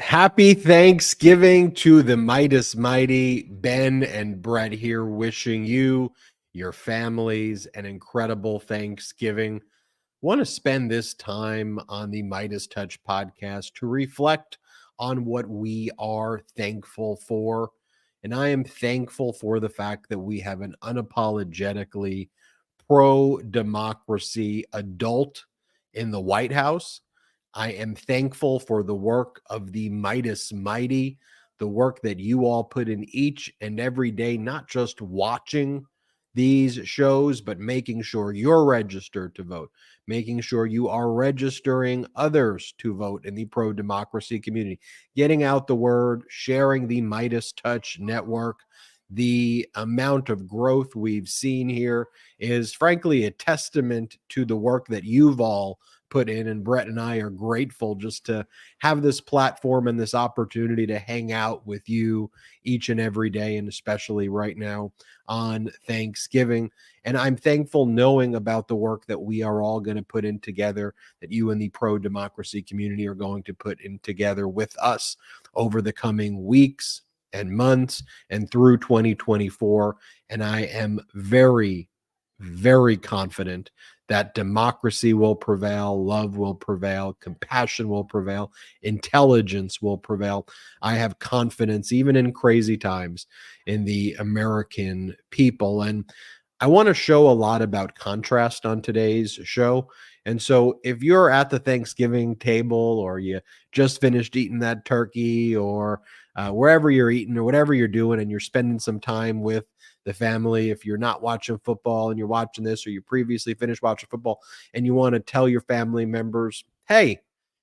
Happy Thanksgiving to the Midas Mighty. Ben and Brett here wishing you, your families, an incredible Thanksgiving. Want to spend this time on the Midas Touch podcast to reflect on what we are thankful for. And I am thankful for the fact that we have an unapologetically pro democracy adult in the White House. I am thankful for the work of the Midas Mighty, the work that you all put in each and every day, not just watching these shows, but making sure you're registered to vote, making sure you are registering others to vote in the pro democracy community, getting out the word, sharing the Midas Touch network. The amount of growth we've seen here is frankly a testament to the work that you've all put in. And Brett and I are grateful just to have this platform and this opportunity to hang out with you each and every day, and especially right now on Thanksgiving. And I'm thankful knowing about the work that we are all going to put in together, that you and the pro democracy community are going to put in together with us over the coming weeks and months and through 2024. And I am very, very confident that democracy will prevail, love will prevail, compassion will prevail, intelligence will prevail. I have confidence, even in crazy times, in the American people. And I want to show a lot about contrast on today's show. And so if you're at the Thanksgiving table, or you just finished eating that turkey, or wherever you're eating or whatever you're doing, and you're spending some time with the family, if you're not watching football and you're watching this, or you previously finished watching football and you want to tell your family members, hey,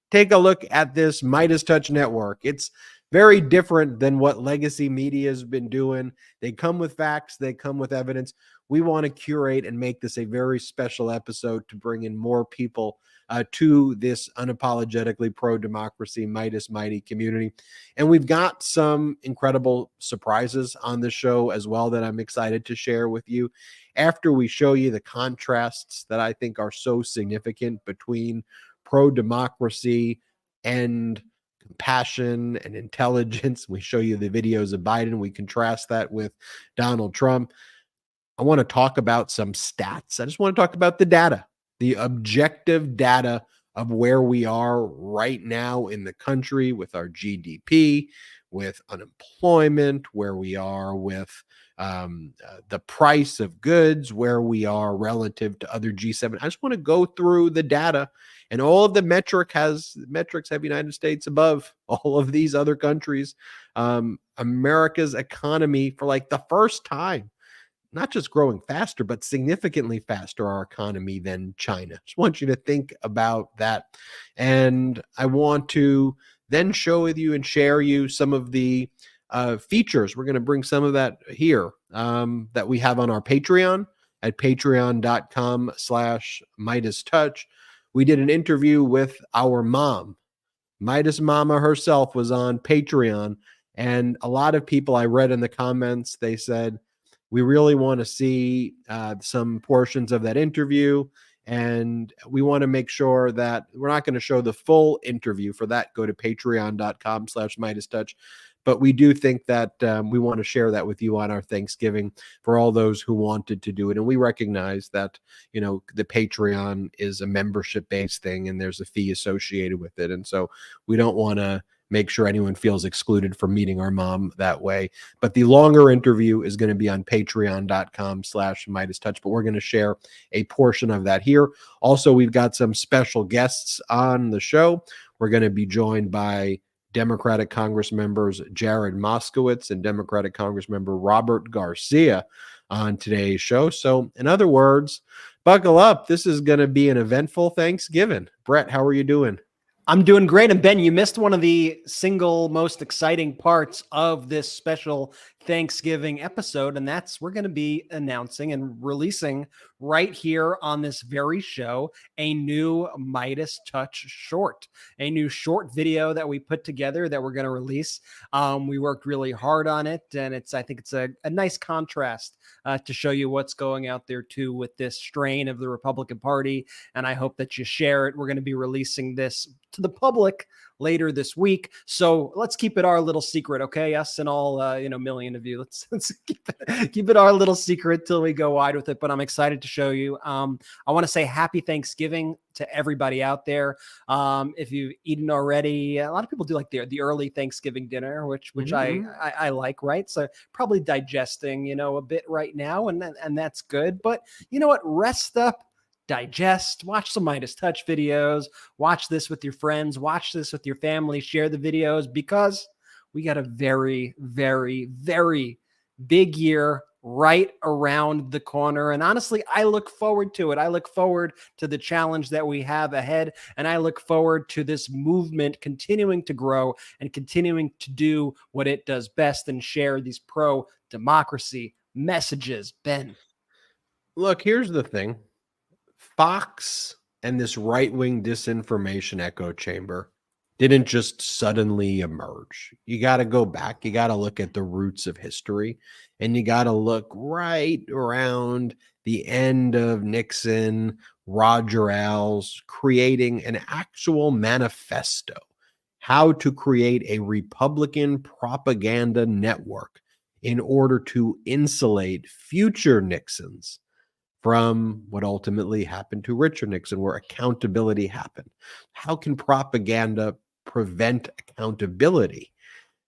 take a look at this Midas Touch Network. It's very different than what legacy media has been doing. They come with facts, they come with evidence. We want to curate and make this a very special episode to bring in more people to this unapologetically pro-democracy Midas Mighty community. And we've got some incredible surprises on the show as well that I'm excited to share with you after we show you the contrasts that I think are so significant between pro-democracy and compassion and intelligence. We show you the videos of Biden. We contrast that with Donald Trump. I want to talk about some stats. I just want to talk about the data, the objective data of where we are right now in the country with our GDP, with unemployment, where we are with the price of goods, where we are relative to other G7. I just want to go through the data, and all of the metrics have United States above all of these other countries. America's economy, for like the first time, not just growing faster, but significantly faster, our economy, than China. Just want you to think about that. And I want to then show with you and share you some of the features. We're going to bring some of that here that we have on our Patreon at patreon.com/Midas Touch. We did an interview with our mom. Midas Mama herself was on Patreon. And a lot of people, I read in the comments, they said, we really want to see some portions of that interview, and we want to make sure that we're not going to show the full interview. For that, go to patreon.com/Midas Touch. But we do think that we want to share that with you on our Thanksgiving for all those who wanted to do it. And we recognize that, the Patreon is a membership-based thing, and there's a fee associated with it. And so we don't want to make sure anyone feels excluded from meeting our mom that way. But the longer interview is going to be on patreon.com/Midas Touch, but we're going to share a portion of that here. Also, we've got some special guests on the show. We're going to be joined by Democratic Congress members Jared Moskowitz and Democratic Congress member Robert Garcia on today's show. So in other words, buckle up. This is going to be an eventful Thanksgiving. Brett, how are you doing? I'm doing great. And Ben, you missed one of the single most exciting parts of this special Thanksgiving episode, and that's we're going to be announcing and releasing right here on this very show a new Midas Touch short, a new short video that we put together that we're going to release. We worked really hard on it, and I think it's a nice contrast to show you what's going out there too with this strain of the Republican Party, and I hope that you share it. We're going to be releasing this to the public later this week. So let's keep it our little secret, okay? Us and all, million of you. Let's keep it our little secret till we go wide with it. But I'm excited to show you. I want to say happy Thanksgiving to everybody out there. If you've eaten already, a lot of people do like the early Thanksgiving dinner, which Mhm. I like, right? So probably digesting, a bit right now, and that's good. But you know what? Rest up, digest, watch some Midas Touch videos, watch this with your friends, watch this with your family, share the videos, because we got a very, very, very big year right around the corner. And honestly, I look forward to it. I look forward to the challenge that we have ahead. And I look forward to this movement continuing to grow and continuing to do what it does best and share these pro democracy messages. Ben. Look, here's the thing. Fox and this right-wing disinformation echo chamber didn't just suddenly emerge. You got to go back. You got to look at the roots of history, and you got to look right around the end of Nixon, Roger Ailes creating an actual manifesto, how to create a Republican propaganda network in order to insulate future Nixons from what ultimately happened to Richard Nixon, where accountability happened. How can propaganda prevent accountability?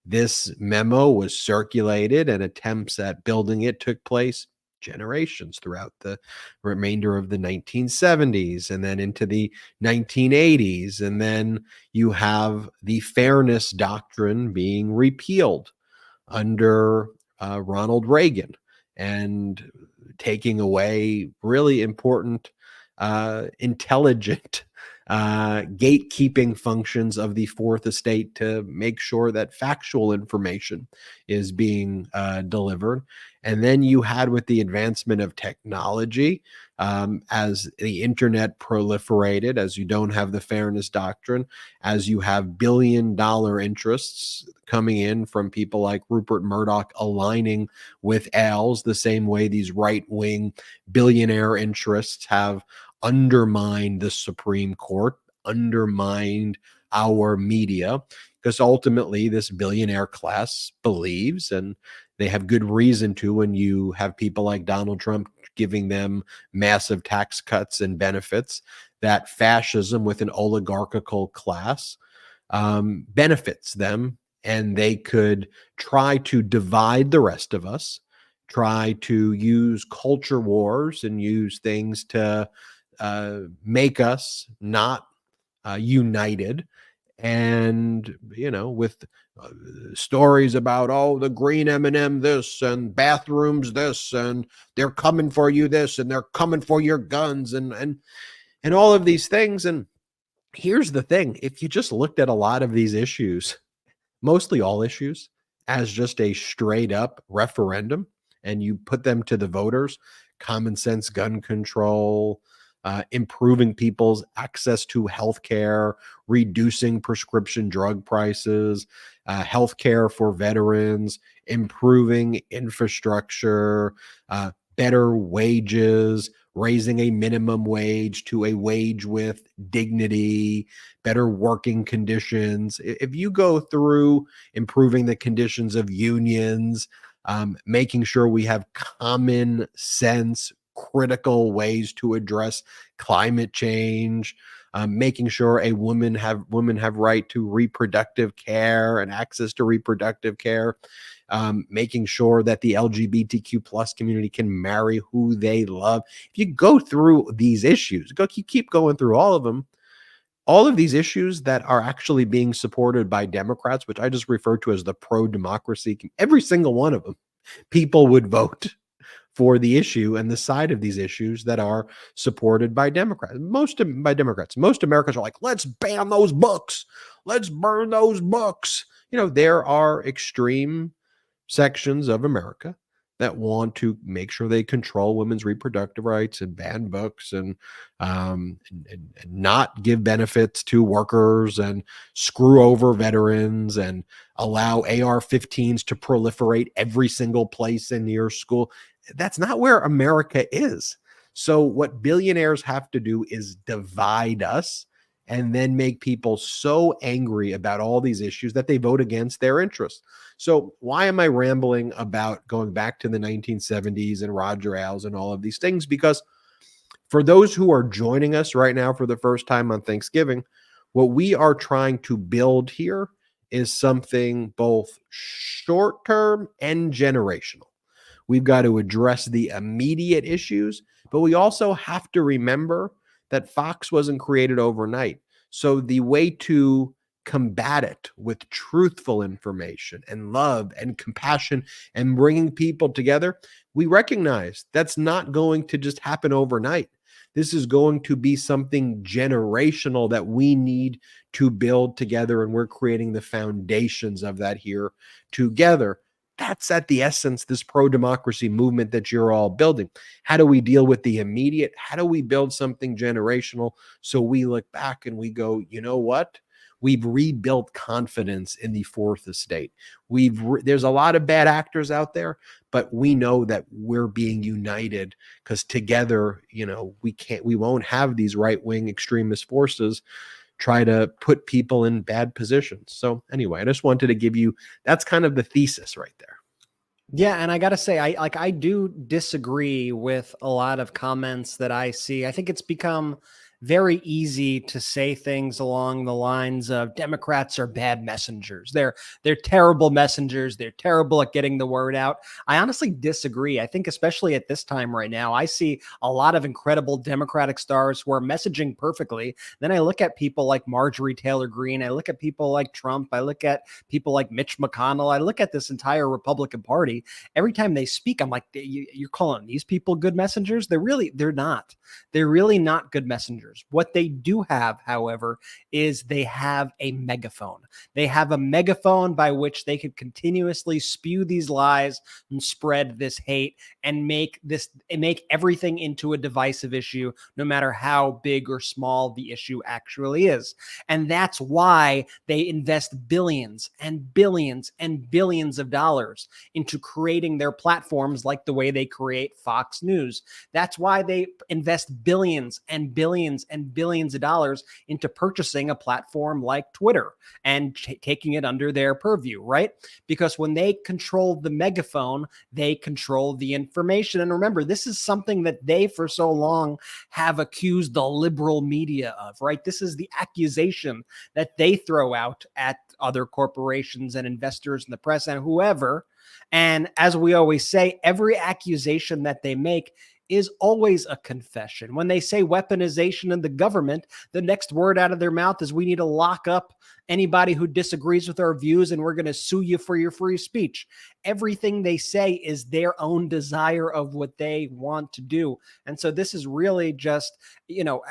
This memo was circulated, and attempts at building it took place generations throughout the remainder of the 1970s and then into the 1980s. And then you have the fairness doctrine being repealed under Ronald Reagan and taking away really important, intelligent gatekeeping functions of the Fourth Estate to make sure that factual information is being delivered. And then you had, with the advancement of technology, as the internet proliferated, as you don't have the fairness doctrine, as you have billion-dollar interests coming in from people like Rupert Murdoch aligning with Ailes the same way these right-wing billionaire interests have undermined the Supreme Court, undermined our media, because ultimately this billionaire class believes, and they have good reason to, when you have people like Donald Trump giving them massive tax cuts and benefits, that fascism with an oligarchical class benefits them, and they could try to divide the rest of us, try to use culture wars and use things to make us not united. And with stories about, oh, the green M&M this and bathrooms this, and they're coming for you this, and they're coming for your guns, and all of these things. And here's the thing: if you just looked at a lot of these issues, mostly all issues, as just a straight up referendum, and you put them to the voters, common sense gun control, improving people's access to healthcare, reducing prescription drug prices, healthcare for veterans, improving infrastructure, better wages, raising a minimum wage to a wage with dignity, better working conditions. If you go through improving the conditions of unions, making sure we have common sense, critical ways to address climate change, making sure women have right to reproductive care and access to reproductive care, making sure that the LGBTQ plus community can marry who they love. If you go through these issues, you keep going through all of them. All of these issues that are actually being supported by Democrats, which I just refer to as the pro-democracy, every single one of them, people would vote for the issue and the side of these issues that are supported by Democrats. Most Americans are like, let's ban those books. Let's burn those books. There are extreme sections of America that want to make sure they control women's reproductive rights and ban books, and not give benefits to workers, and screw over veterans, and allow AR-15s to proliferate every single place in your school. That's not where America is. So what billionaires have to do is divide us and then make people so angry about all these issues that they vote against their interests. So why am I rambling about going back to the 1970s and Roger Ailes and all of these things? Because for those who are joining us right now for the first time on Thanksgiving, what we are trying to build here is something both short term and generational. We've got to address the immediate issues, but we also have to remember that Fox wasn't created overnight. So the way to combat it with truthful information and love and compassion and bringing people together, we recognize that's not going to just happen overnight. This is going to be something generational that we need to build together, and we're creating the foundations of that here together. That's at the essence, this pro-democracy movement that you're all building. How do we deal with the immediate? How do we build something generational so we look back and we go, you know what? We've rebuilt confidence in the fourth estate. There's a lot of bad actors out there, but we know that we're being united because together, we won't have these right-wing extremist forces try to put people in bad positions. So anyway, I just wanted to give you, that's kind of the thesis right there. Yeah, and I got to say, I do disagree with a lot of comments that I see. I think it's become very easy to say things along the lines of Democrats are bad messengers. They're terrible messengers. They're terrible at getting the word out. I honestly disagree. I think especially at this time right now, I see a lot of incredible Democratic stars who are messaging perfectly. Then I look at people like Marjorie Taylor Greene. I look at people like Trump. I look at people like Mitch McConnell. I look at this entire Republican Party. Every time they speak, I'm like, you're calling these people good messengers? They're not. They're really not good messengers. What they do have, however, is they have a megaphone. They have a megaphone by which they could continuously spew these lies and spread this hate and make everything into a divisive issue, no matter how big or small the issue actually is. And that's why they invest billions and billions and billions of dollars into creating their platforms like the way they create Fox News. That's why they invest billions and billions and billions of dollars into purchasing a platform like Twitter and taking it under their purview, right? Because when they control the megaphone, they control the information. And remember, this is something that they for so long have accused the liberal media of, right? This is the accusation that they throw out at other corporations and investors in the press and whoever. And as we always say, every accusation that they make is always a confession. When they say weaponization in the government, the next word out of their mouth is we need to lock up anybody who disagrees with our views and we're going to sue you for your free speech. Everything they say is their own desire of what they want to do. And so this is really just,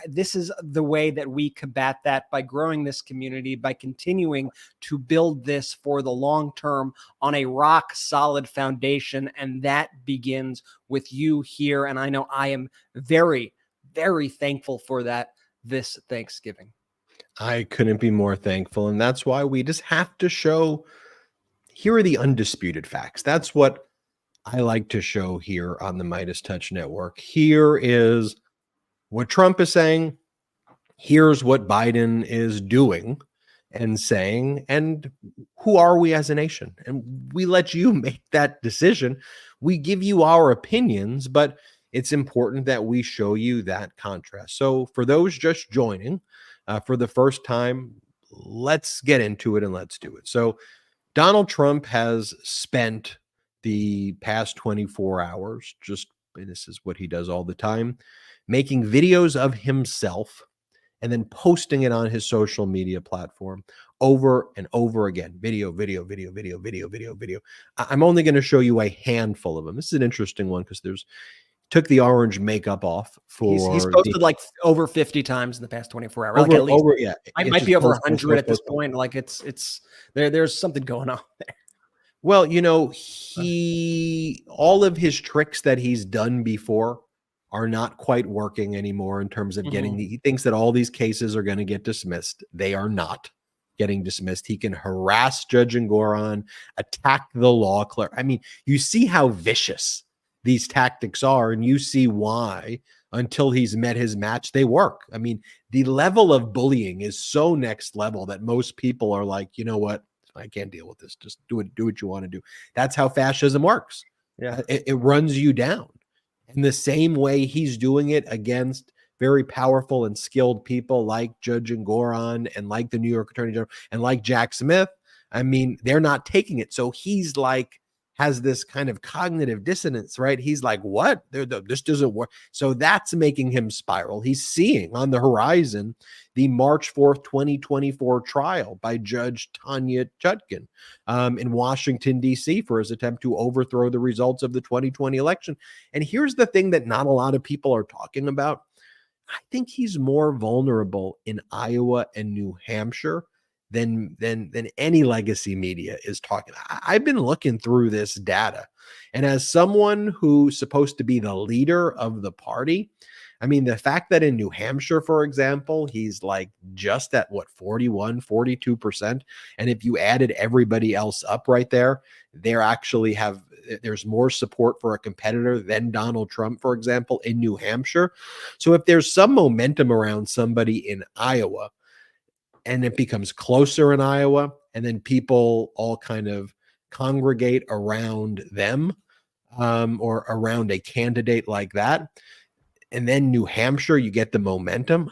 this is the way that we combat that, by growing this community, by continuing to build this for the long term on a rock solid foundation. And that begins with you here. And I know I am very, very thankful for that this Thanksgiving. I couldn't be more thankful. And that's why we just have to show, here are the undisputed facts. That's what I like to show here on the Midas Touch Network. Here is what Trump is saying. Here's what Biden is doing and saying. And who are we as a nation? And we let you make that decision. We give you our opinions, but it's important that we show you that contrast. So for those just joining, for the first time, let's get into it and let's do it. So Donald Trump has spent the past 24 hours, this is what he does all the time, making videos of himself and then posting it on his social media platform over and over again. Video. I'm only going to show you a handful of them. This is an interesting one because took the orange makop off for. He's posted like over 50 times in the past 24 hours. Like at least, yeah, it might be over 100 at this point. Like it's there's something going on there. Well, all of his tricks that he's done before are not quite working anymore in terms of getting he thinks that all these cases are going to get dismissed. They are not getting dismissed. He can harass Judge Engoron, attack the law clerk. I mean, you see how vicious these tactics are, and you see why until he's met his match, they work. I mean, the level of bullying is so next level that most people are like, you know what? I can't deal with this. Just do what you want to do. That's how fascism works. Yeah. It runs you down. In the same way he's doing it against very powerful and skilled people like Judge Engoron and like the New York Attorney General and like Jack Smith. I mean, they're not taking it. So he's like, has this kind of cognitive dissonance, right? He's like, what? This doesn't work. So that's making him spiral. He's seeing on the horizon the March 4th, 2024 trial by Judge Tanya Chutkan in Washington, D.C. for his attempt to overthrow the results of the 2020 election. And here's the thing that not a lot of people are talking about. I think he's more vulnerable in Iowa and New Hampshire than any legacy media is talking. I've been looking through this data, and as someone who's supposed to be the leader of the party, I mean, the fact that in New Hampshire, for example, he's like just at what, 41, 42%. And if you added everybody else up right there, there's more support for a competitor than Donald Trump, for example, in New Hampshire. So if there's some momentum around somebody in Iowa, and it becomes closer in Iowa, and then people all kind of congregate around them or around a candidate like that, and then New Hampshire, you get the momentum.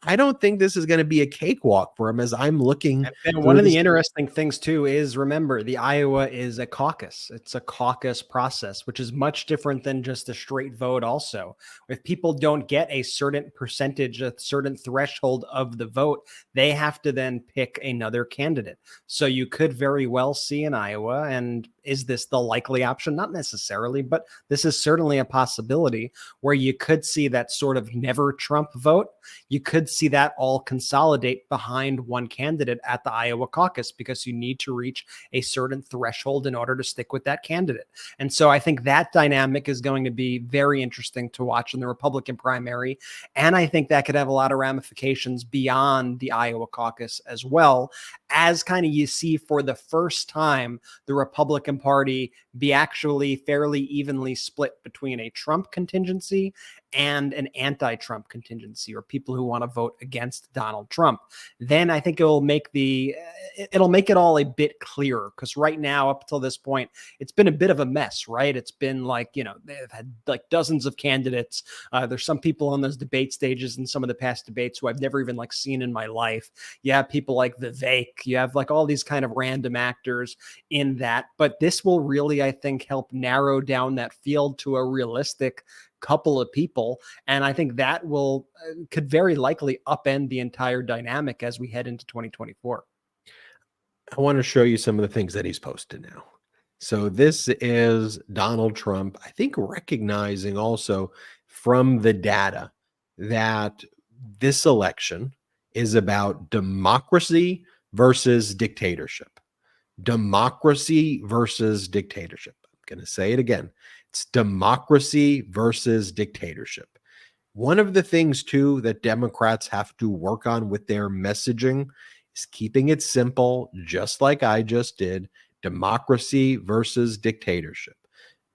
I don't think this is going to be a cakewalk for him as I'm looking. And one of the interesting things too is, remember, the Iowa is a caucus. It's a caucus process, which is much different than just a straight vote. Also, if people don't get a certain percentage, a certain threshold of the vote, they have to then pick another candidate. So you could very well see in Iowa, and is this the likely option? Not necessarily, but this is certainly a possibility where you could see that sort of never Trump vote. You could see that all consolidate behind one candidate at the Iowa caucus, because you need to reach a certain threshold in order to stick with that candidate. And so I think that dynamic is going to be very interesting to watch in the Republican primary. And I think that could have a lot of ramifications beyond the Iowa caucus as well, as kind of you see for the first time the Republican Party be actually fairly evenly split between a Trump contingency and an anti-Trump contingency, or people who want to vote against Donald Trump. Then I think it'll make it all a bit clearer, because right now, up until this point, it's been a bit of a mess, right? It's been like, they've had like dozens of candidates. There's some people on those debate stages in some of the past debates who I've never even like seen in my life. You have people like Vivek. You have like all these kind of random actors in that. But this will really, I think, help narrow down that field to a realistic couple of people. And I think that could very likely upend the entire dynamic as we head into 2024. I want to show you some of the things that he's posted now. So this is Donald Trump, I think, recognizing also from the data that this election is about democracy versus dictatorship. Democracy versus dictatorship. I'm going to say it again. It's democracy versus dictatorship. One of the things, too, that Democrats have to work on with their messaging is keeping it simple, just like I just did. Democracy versus dictatorship.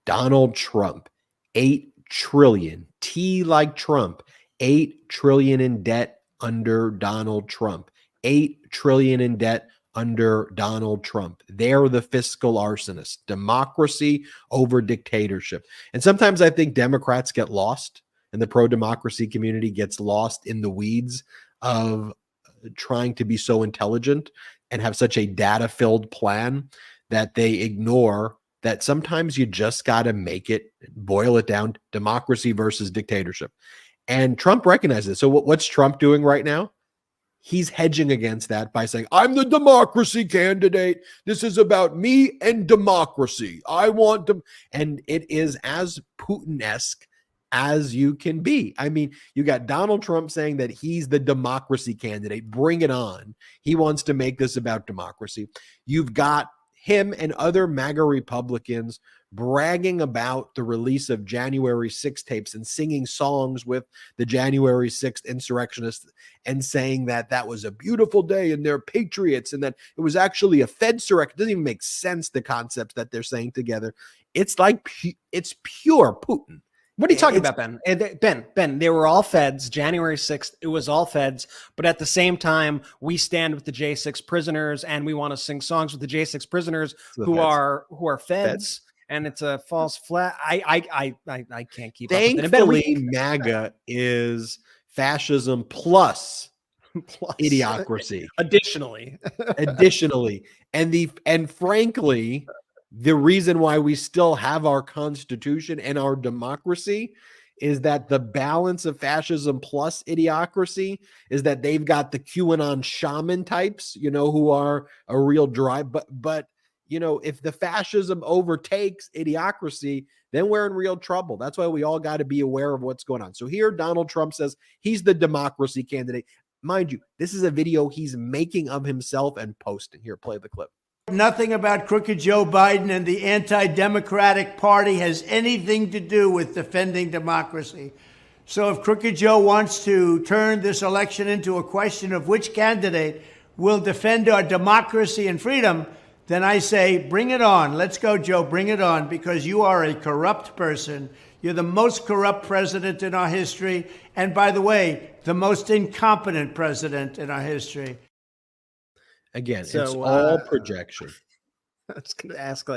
Donald Trump, 8 trillion, T like Trump, 8 trillion in debt under Donald Trump, 8 trillion in debt under Donald Trump. They're the fiscal arsonists. Democracy over dictatorship. And sometimes I think Democrats get lost, and the pro-democracy community gets lost in the weeds of trying to be so intelligent and have such a data-filled plan that they ignore that sometimes you just got to boil it down, democracy versus dictatorship. And Trump recognizes it. So what's Trump doing right now? He's hedging against that by saying, I'm the democracy candidate. This is about me and democracy. I want to, and it is as Putin-esque as you can be. I mean, you got Donald Trump saying that he's the democracy candidate. Bring it on. He wants to make this about democracy. You've got him and other MAGA Republicans bragging about the release of January 6th tapes and singing songs with the January 6th insurrectionists and saying that that was a beautiful day and they're patriots and that it was actually a Fedsurrect. It doesn't even make sense, the concepts that they're saying together. It's like, it's pure Putin. What are you talking It's about, Ben? Ben, they were all feds. January 6th, it was all feds. But at the same time, we stand with the J6 prisoners and we want to sing songs with the J6 prisoners the who feds. are Feds. feds. And it's a false flag. I can't keep up with it. And Thankfully, MAGA is fascism plus plus, idiocracy. additionally, Additionally, and frankly, the reason why we still have our constitution and our democracy is that the balance of fascism plus idiocracy is that they've got the QAnon shaman types, who are a real drive. But if the fascism overtakes idiocracy, then we're in real trouble. That's why we all got to be aware of what's going on. So here, Donald Trump says he's the democracy candidate. Mind you, this is a video he's making of himself and posting. Here, play the clip. Nothing about crooked Joe Biden and the anti-democratic party has anything to do with defending democracy. So if crooked Joe wants to turn this election into a question of which candidate will defend our democracy and freedom, then I say, bring it on. Let's go, Joe, bring it on, because you are a corrupt person. You're the most corrupt president in our history. And by the way, the most incompetent president in our history. Again, it's all projection. I was going to ask,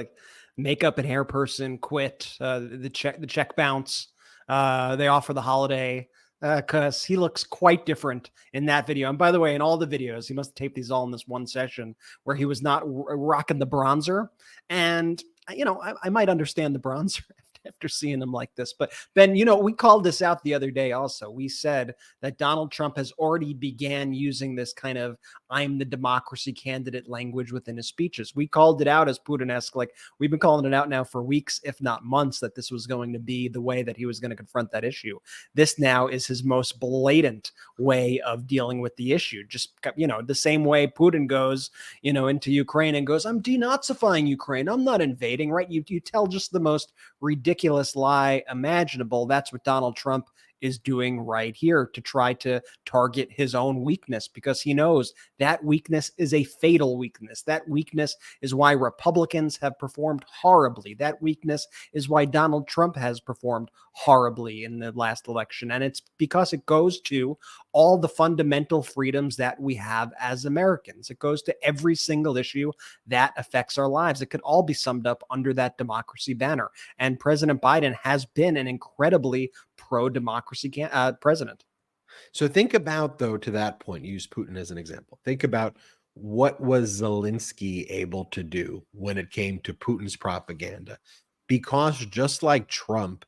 makeup and hair person quit, the check bounce. They offer the holiday because he looks quite different in that video. And by the way, in all the videos, he must have taped these all in this one session where he was not rocking the bronzer. And, I might understand the bronzer after seeing him like this. But Ben, we called this out the other day also. We said that Donald Trump has already began using this kind of I'm the democracy candidate language within his speeches. We called it out as Putin-esque. We've been calling it out now for weeks, if not months, that this was going to be the way that he was going to confront that issue. This now is his most blatant way of dealing with the issue. Just, the same way Putin goes, into Ukraine and goes, I'm denazifying Ukraine. I'm not invading, right? You tell just the most ridiculous lie imaginable. That's what Donald Trump is doing right here to try to target his own weakness, because he knows that weakness is a fatal weakness. That weakness is why Republicans have performed horribly. That weakness is why Donald Trump has performed horribly in the last election. And it's because it goes to all the fundamental freedoms that we have as Americans. It goes to every single issue that affects our lives. It could all be summed up under that democracy banner. And President Biden has been an incredibly pro-democracy president. So think about, though, to that point, use Putin as an example. Think about what was Zelensky able to do when it came to Putin's propaganda. Because just like Trump,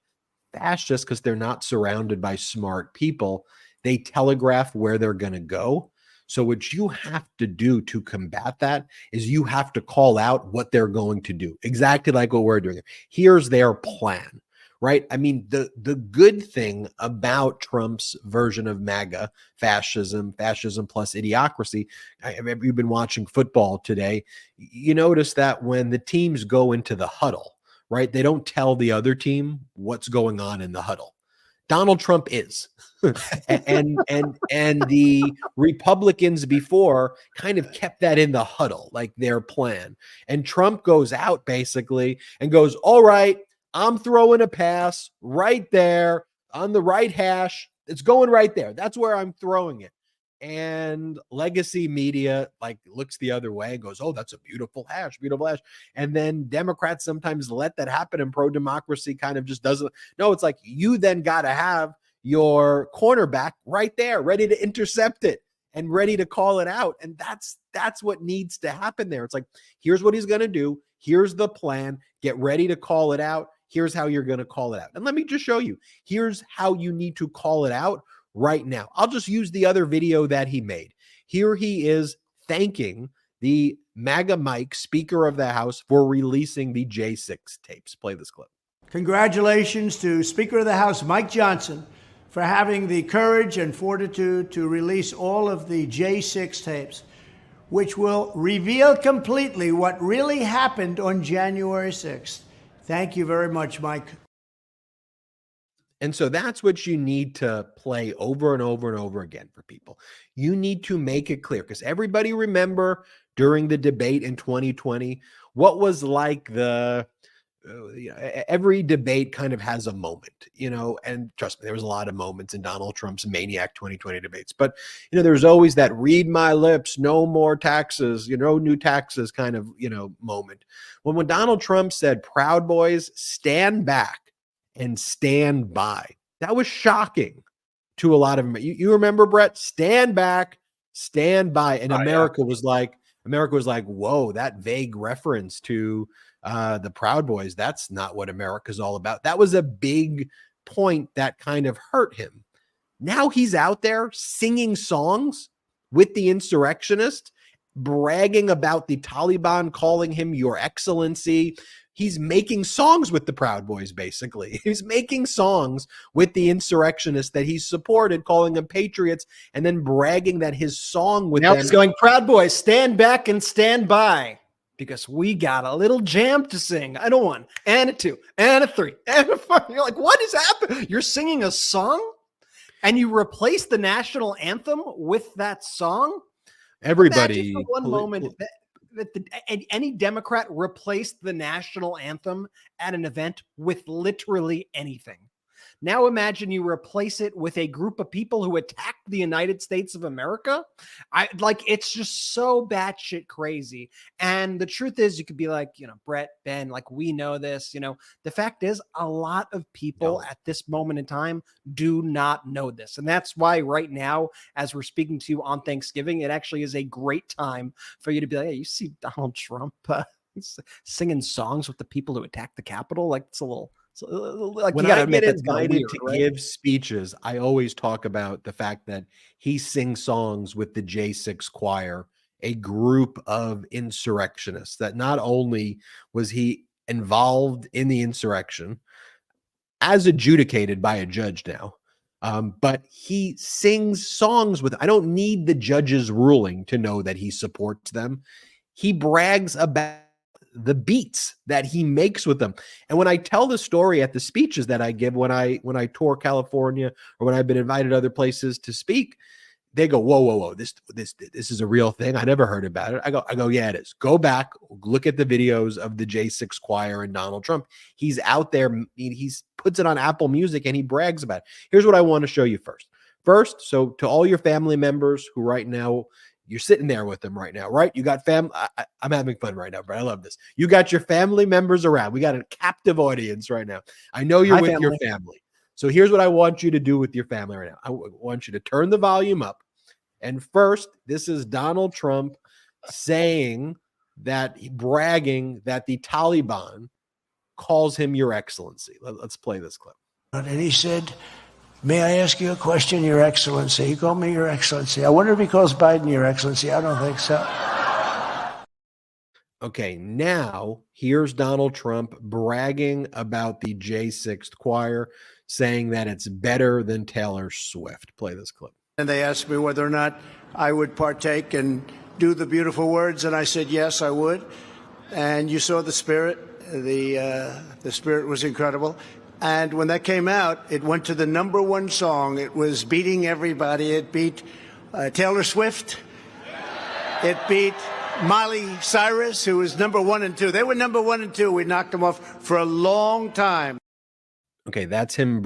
fascists, because they're not surrounded by smart people, they telegraph where they're going to go. So what you have to do to combat that is you have to call out what they're going to do, exactly like what we're doing. Here's their plan. Right? I mean, the good thing about Trump's version of MAGA, fascism plus idiocracy, you've been watching football today, you notice that when the teams go into the huddle, right, they don't tell the other team what's going on in the huddle. Donald Trump is. and the Republicans before kind of kept that in the huddle, like their plan. And Trump goes out basically and goes, all right, I'm throwing a pass right there on the right hash. It's going right there. That's where I'm throwing it. And legacy media looks the other way and goes, oh, that's a beautiful hash, beautiful hash. And then Democrats sometimes let that happen, and pro-democracy kind of just doesn't. No, it's like you then got to have your cornerback right there, ready to intercept it and ready to call it out. And that's what needs to happen there. It's like, here's what he's going to do. Here's the plan. Get ready to call it out. Here's how you're going to call it out. And let me just show you. Here's how you need to call it out right now. I'll just use the other video that he made. Here he is thanking the MAGA Mike, Speaker of the House, for releasing the J6 tapes. Play this clip. Congratulations to Speaker of the House Mike Johnson for having the courage and fortitude to release all of the J6 tapes, which will reveal completely what really happened on January 6th. Thank you very much, Mike. And so that's what you need to play over and over and over again for people. You need to make it clear, because everybody remember during the debate in 2020, what was like the every debate kind of has a moment, and trust me, there was a lot of moments in Donald Trump's Maniac 2020 debates, but there's always that read my lips, no more taxes, new taxes kind of, moment. When Donald Trump said, Proud Boys, stand back and stand by, that was shocking to a lot of them. You remember, Brett, stand back, stand by. And America was like, whoa, that vague reference to the Proud Boys, that's not what America's all about. That was a big point that kind of hurt him. Now he's out there singing songs with the insurrectionists, bragging about the Taliban, calling him Your Excellency. He's making songs with the Proud Boys, basically. He's making songs with the insurrectionists that he supported, calling them patriots, and then bragging that his song with them. He's going, Proud Boys, stand back and stand by, because we got a little jam to sing. And a 1, and a 2, and a 3, and a 4. You're like, what is happening? You're singing a song, and you replace the national anthem with that song? Everybody. For one moment that any Democrat replaced the national anthem at an event with literally anything. Now imagine you replace it with a group of people who attacked the United States of America. It's just so batshit crazy. And the truth is, you could be like, Brett, Ben, like, we know this. The fact is, a lot of people at this moment in time do not know this. And that's why right now, as we're speaking to you on Thanksgiving, it actually is a great time for you to be like, hey, you see Donald Trump singing songs with the people who attacked the Capitol? Like, it's a little... So, like, when you gotta I admit, get that's invited weird, to right? give speeches, I always talk about the fact that he sings songs with the J6 choir, a group of insurrectionists that not only was he involved in the insurrection as adjudicated by a judge now, but he sings songs with, I don't need the judge's ruling to know that he supports them. He brags about the beats that he makes with them. And when I tell the story at the speeches that I give, when I tour California or when I've been invited other places to speak, they go, whoa, this is a real thing. I never heard about it. I go, yeah, it is. Go back, look at the videos of the J6 choir and Donald Trump. He's out there. He's puts it on Apple Music and he brags about it. Here's what I want to show you first. So to all your family members who right now, you're sitting there with them right now, right? You got I'm having fun right now, but I love this. You got your family members around. We got a captive audience right now. I know you're with your family. So here's what I want you to do with your family right now. I want you to turn the volume up. And first, this is Donald Trump saying bragging that the Taliban calls him Your Excellency. Let's play this clip. And he said, may I ask you a question, Your Excellency? He called me Your Excellency. I wonder if he calls Biden Your Excellency. I don't think so. Okay, now here's Donald Trump bragging about the J6 choir, saying that it's better than Taylor Swift. Play this clip. And they asked me whether or not I would partake and do the beautiful words, and I said yes, I would. And you saw the spirit. The spirit was incredible. And when that came out, it went to the #1 song. It was beating everybody. It beat Taylor Swift. It beat Miley Cyrus, who was #1 and 2. They were #1 and 2. We knocked them off for a long time. Okay, that's him.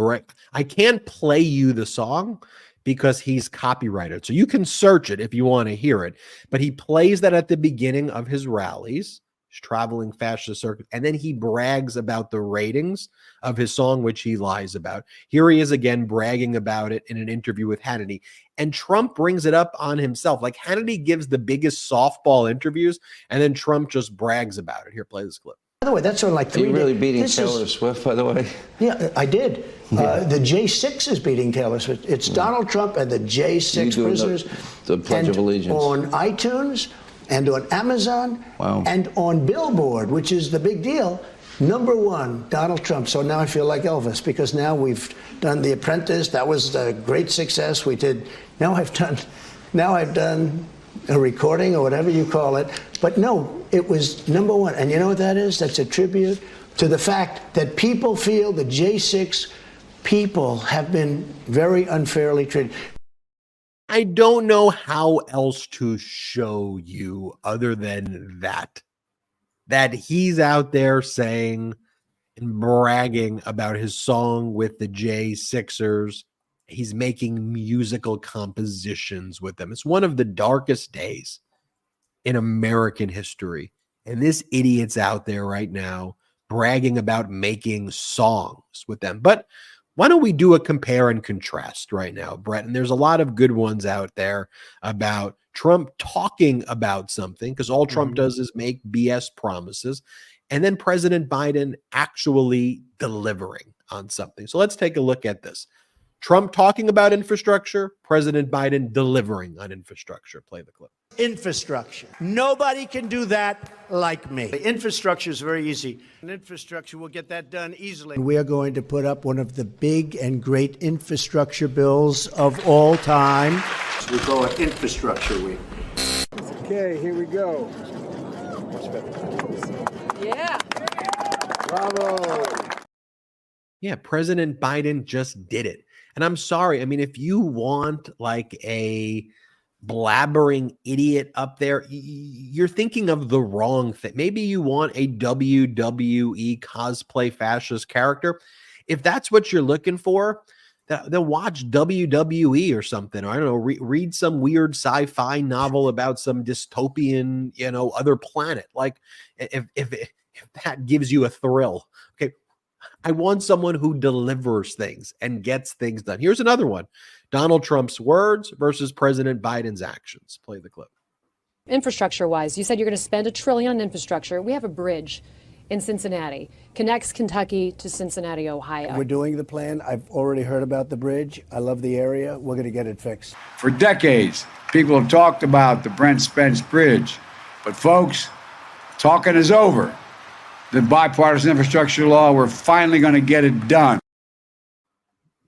I can't play you the song because he's copyrighted. So you can search it if you want to hear it. But he plays that at the beginning of his rallies. He's traveling fascist circuit. And then he brags about the ratings of his song, which he lies about. Here he is again bragging about it in an interview with Hannity. And Trump brings it up on himself. Like Hannity gives the biggest softball interviews, and then Trump just brags about it. Here, play this clip. By the way, that's on like 3 days. Are you really beating this Taylor Swift, by the way? Yeah, I did. Yeah. The J6 is beating Taylor Swift. It's Donald Trump and the J6 prisoners. The Pledge of Allegiance. On iTunes and on Amazon and on Billboard, which is the big deal, #1, Donald Trump. So now I feel like Elvis because now we've done The Apprentice. That was a great success. We did. Now I've done a recording or whatever you call it. But no, it was #1. And you know what that is? That's a tribute to the fact that people feel the J6 people have been very unfairly treated. I don't know how else to show you other than that he's out there saying and bragging about his song with the J6ers. He's making musical compositions with them. It's one of the darkest days in American history. And this idiot's out there right now bragging about making songs with them. But why don't we do a compare and contrast right now, Brett? And there's a lot of good ones out there about Trump talking about something, because all Trump does is make BS promises, and then President Biden actually delivering on something. So let's take a look at this. Trump talking about infrastructure, President Biden delivering on infrastructure. Play the clip. Infrastructure. Nobody can do that like me. The infrastructure is very easy. And infrastructure will get that done easily. We are going to put up one of the big and great infrastructure bills of all time. We call it Infrastructure Week. Okay, here we go. Much better. Yeah. Bravo. Yeah, President Biden just did it. And I'm sorry. I mean, if you want like a blabbering idiot up there, you're thinking of the wrong thing. Maybe you want a WWE cosplay fascist character. If that's what you're looking for, then watch WWE or something. Or I don't know, read some weird sci-fi novel about some dystopian, other planet. Like if that gives you a thrill. Okay. I want someone who delivers things and gets things done. Here's another one. Donald Trump's words versus President Biden's actions. Play the clip. Infrastructure-wise, you said you're going to spend $1 trillion on infrastructure. We have a bridge in Cincinnati, connects Kentucky to Cincinnati, Ohio. We're doing the plan. I've already heard about the bridge. I love the area. We're going to get it fixed. For decades, people have talked about the Brent Spence Bridge. But folks, talking is over. The bipartisan infrastructure law, we're finally going to get it done.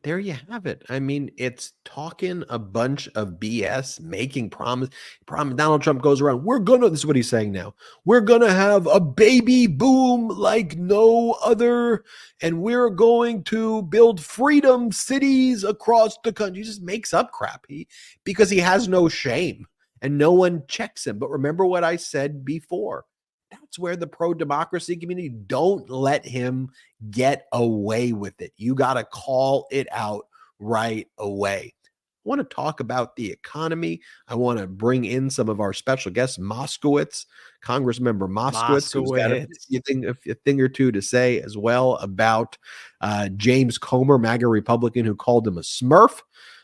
There you have it. I mean, it's talking a bunch of BS, making promise. Donald Trump goes around, this is what he's saying now. We're going to have a baby boom like no other, and we're going to build freedom cities across the country. He just makes up crap because he has no shame and no one checks him. But remember what I said before. That's where the pro-democracy community, don't let him get away with it. You got to call it out right away. I want to talk about the economy. I want to bring in some of our special guests, Congressmember Moskowitz, who's got a thing or two to say as well about James Comer, MAGA Republican, who called him a Smurf.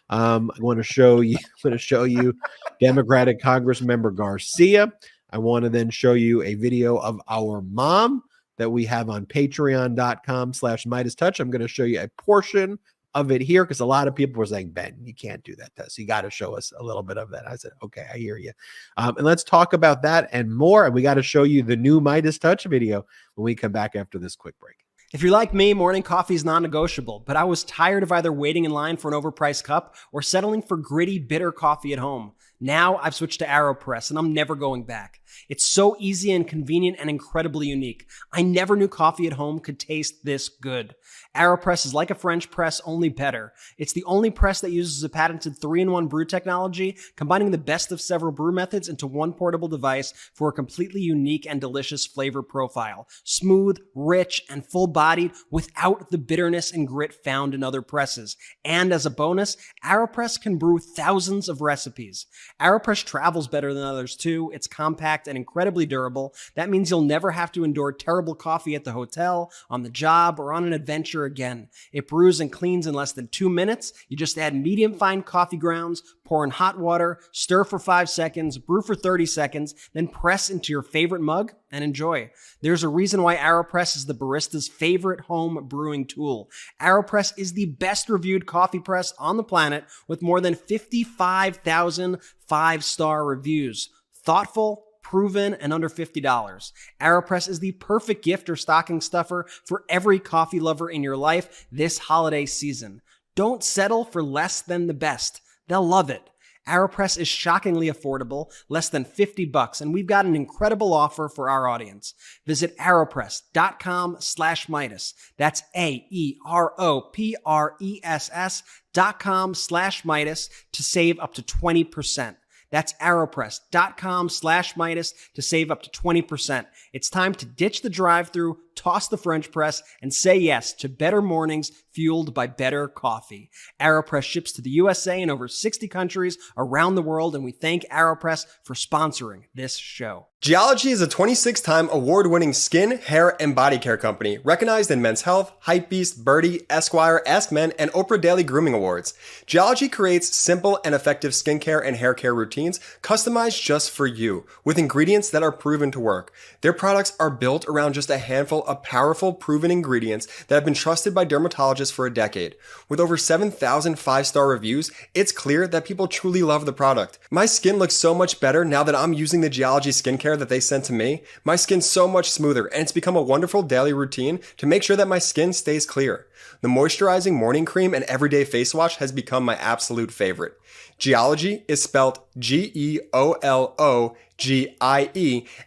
I want to show you Democratic Congressmember Garcia. I want to then show you a video of our mom that we have on patreon.com/MeidasTouch. I'm going to show you a portion of it here because a lot of people were saying, Ben, you can't do that to us. You got to show us a little bit of that. I said, okay, I hear you. And let's talk about that and more. And we got to show you the new Midas Touch video when we come back after this quick break. If you're like me, morning coffee is non-negotiable, but I was tired of either waiting in line for an overpriced cup or settling for gritty, bitter coffee at home. Now I've switched to AeroPress and I'm never going back. It's so easy and convenient and incredibly unique. I never knew coffee at home could taste this good. AeroPress is like a French press, only better. It's the only press that uses a patented 3-in-1 brew technology, combining the best of several brew methods into one portable device for a completely unique and delicious flavor profile. Smooth, rich, and full-bodied without the bitterness and grit found in other presses. And as a bonus, AeroPress can brew thousands of recipes. AeroPress travels better than others too. It's compact and incredibly durable. That means you'll never have to endure terrible coffee at the hotel, on the job, or on an adventure again. It brews and cleans in less than 2 minutes. You just add medium fine coffee grounds, pour in hot water, stir for 5 seconds, brew for 30 seconds, then press into your favorite mug and enjoy. There's a reason why AeroPress is the barista's favorite home brewing tool. AeroPress is the best reviewed coffee press on the planet with more than 55,000 5-star reviews. Thoughtful, proven, and under $50. AeroPress is the perfect gift or stocking stuffer for every coffee lover in your life this holiday season. Don't settle for less than the best. They'll love it. AeroPress is shockingly affordable, less than $50, and we've got an incredible offer for our audience. Visit aeropress.com/Midas. That's AEROPRESS.com/Midas to save up to 20%. That's aeropress.com/Midas to save up to 20%. It's time to ditch the drive-thru, toss the French press, and say yes to better mornings fueled by better coffee. AeroPress ships to the USA and over 60 countries around the world, and we thank AeroPress for sponsoring this show. Geology is a 26-time award-winning skin, hair, and body care company recognized in Men's Health, Hypebeast, Birdie, Esquire, Ask Men, and Oprah Daily Grooming Awards. Geology creates simple and effective skincare and hair care routines customized just for you, with ingredients that are proven to work. Their products are built around just a handful of powerful, proven ingredients that have been trusted by dermatologists for a decade. With over 7,000 5-star reviews, it's clear that people truly love the product. My skin looks so much better now that I'm using the Geology skincare that they sent to me. My skin's so much smoother, and it's become a wonderful daily routine to make sure that my skin stays clear. The moisturizing morning cream and everyday face wash has become my absolute favorite. Geology is spelled Geologie,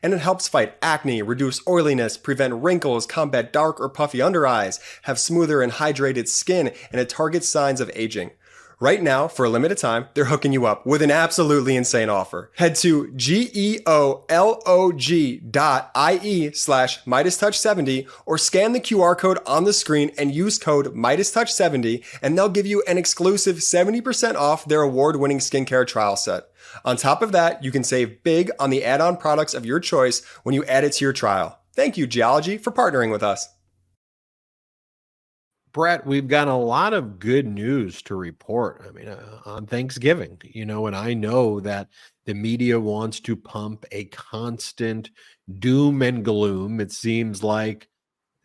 and it helps fight acne, reduce oiliness, prevent wrinkles, combat dark or puffy under eyes, have smoother and hydrated skin, and it targets signs of aging. Right now, for a limited time, they're hooking you up with an absolutely insane offer. Head to geolog.ie/MidasTouch70 or scan the QR code on the screen and use code MidasTouch70, and they'll give you an exclusive 70% off their award-winning skincare trial set. On top of that, you can save big on the add-on products of your choice when you add it to your trial. Thank you, Geology, for partnering with us. Brett, we've got a lot of good news to report. I mean, on Thanksgiving, and I know that the media wants to pump a constant doom and gloom. It seems like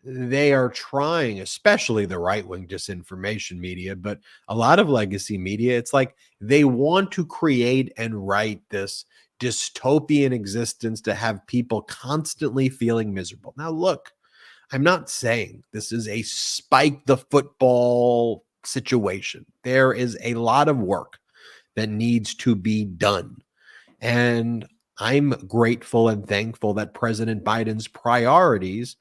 they are trying, especially the right-wing disinformation media, but a lot of legacy media, it's like they want to create and write this dystopian existence to have people constantly feeling miserable. Now, look, I'm not saying this is a spike the football situation. There is a lot of work that needs to be done. And I'm grateful and thankful that President Biden's priorities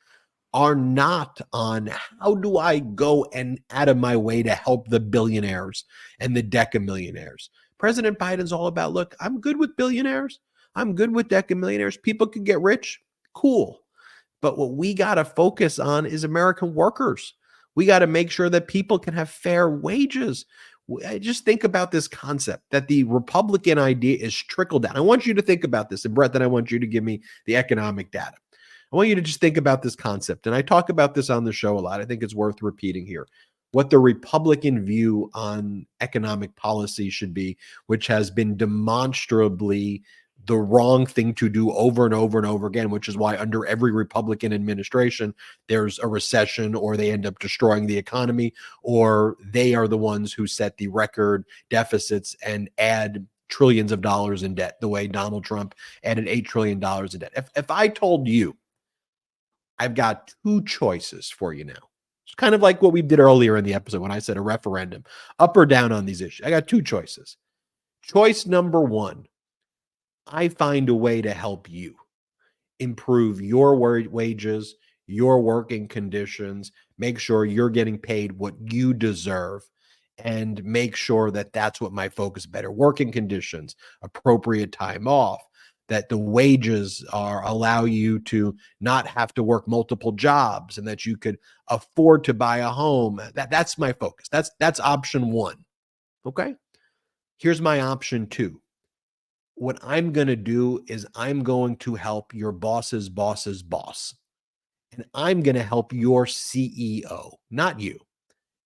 are not on how do I go and out of my way to help the billionaires and the decamillionaires. President Biden's all about, look, I'm good with billionaires. I'm good with decamillionaires. People can get rich. Cool. But what we got to focus on is American workers. We got to make sure that people can have fair wages. I just think about this concept that the Republican idea is trickle down. I want you to think about this. And Brett, then I want you to give me the economic data. I want you to just think about this concept. And I talk about this on the show a lot. I think it's worth repeating here. What the Republican view on economic policy should be, which has been demonstrably the wrong thing to do over and over and over again, which is why under every Republican administration, there's a recession, or they end up destroying the economy, or they are the ones who set the record deficits and add trillions of dollars in debt, the way Donald Trump added $8 trillion in debt. If I told you, I've got two choices for you now. It's kind of like what we did earlier in the episode when I said a referendum, up or down on these issues. I got two choices. Choice number one, I find a way to help you improve your wages, your working conditions, make sure you're getting paid what you deserve, and make sure that that's what my focus, better working conditions, appropriate time off, that the wages allow you to not have to work multiple jobs, and that you could afford to buy a home. That's my focus. That's option one. Okay. Here's my option two. What I'm going to do is I'm going to help your boss's boss's boss. And I'm going to help your CEO, not you.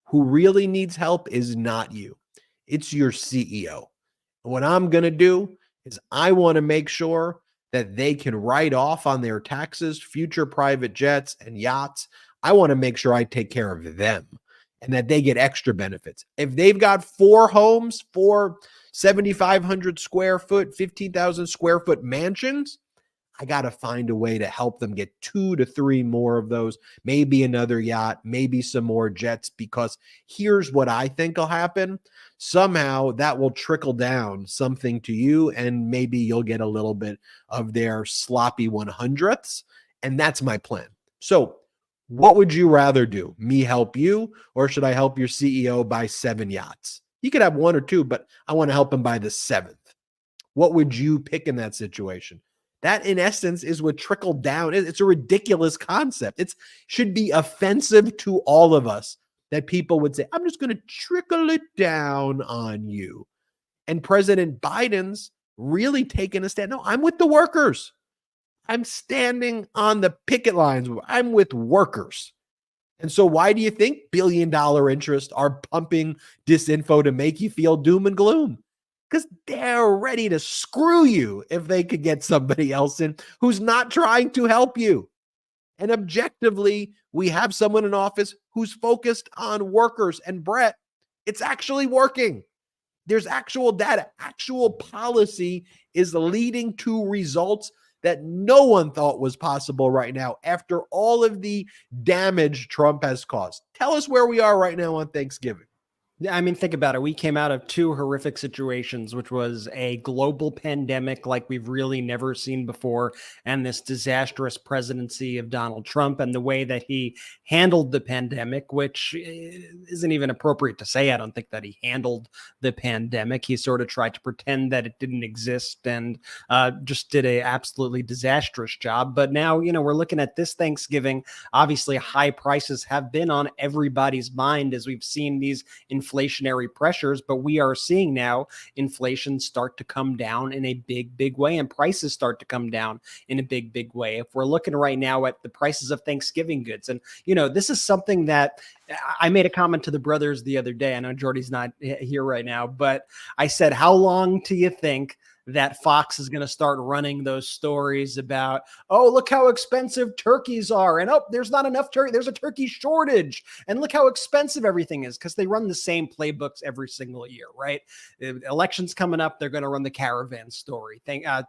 Who really needs help is not you. It's your CEO. And what I'm going to do is I want to make sure that they can write off on their taxes, future private jets and yachts. I want to make sure I take care of them and that they get extra benefits. If they've got 4 homes, 4 7,500 square foot, 15,000 square foot mansions, I got to find a way to help them get 2 to 3 more of those, maybe another yacht, maybe some more jets, because here's what I think will happen. Somehow that will trickle down something to you, and maybe you'll get a little bit of their sloppy 100ths. And that's my plan. So what would you rather do? Me help you, or should I help your CEO buy 7 yachts? You could have 1 or 2, but I want to help him buy the 7th. What would you pick in that situation? That, in essence, is what trickled down. It's a ridiculous concept. It should be offensive to all of us that people would say, I'm just going to trickle it down on you. And President Biden's really taken a stand. No, I'm with the workers. I'm standing on the picket lines. I'm with workers. And so why do you think billion-dollar interests are pumping disinfo to make you feel doom and gloom? Because they're ready to screw you if they could get somebody else in who's not trying to help you. And objectively, we have someone in office who's focused on workers. And Brett, it's actually working. There's actual data. Actual policy is leading to results that no one thought was possible right now after all of the damage Trump has caused. Tell us where we are right now on Thanksgiving. Yeah, I mean, think about it. We came out of two horrific situations, which was a global pandemic like we've really never seen before, and this disastrous presidency of Donald Trump and the way that he handled the pandemic, which isn't even appropriate to say. I don't think that he handled the pandemic. He sort of tried to pretend that it didn't exist and just did a absolutely disastrous job. But now, we're looking at this Thanksgiving. Obviously, high prices have been on everybody's mind as we've seen these inflationary pressures, but we are seeing now inflation start to come down in a big way, and prices start to come down in a big way. If we're looking right now at the prices of Thanksgiving goods, and this is something that I made a comment to the brothers the other day. I know Jordy's not here right now, but I said, how long do you think that Fox is going to start running those stories about, oh, look how expensive turkeys are. And, oh, there's not enough turkey. There's a turkey shortage. And look how expensive everything is, because they run the same playbooks every single year, right? Elections coming up, they're going to run the caravan story.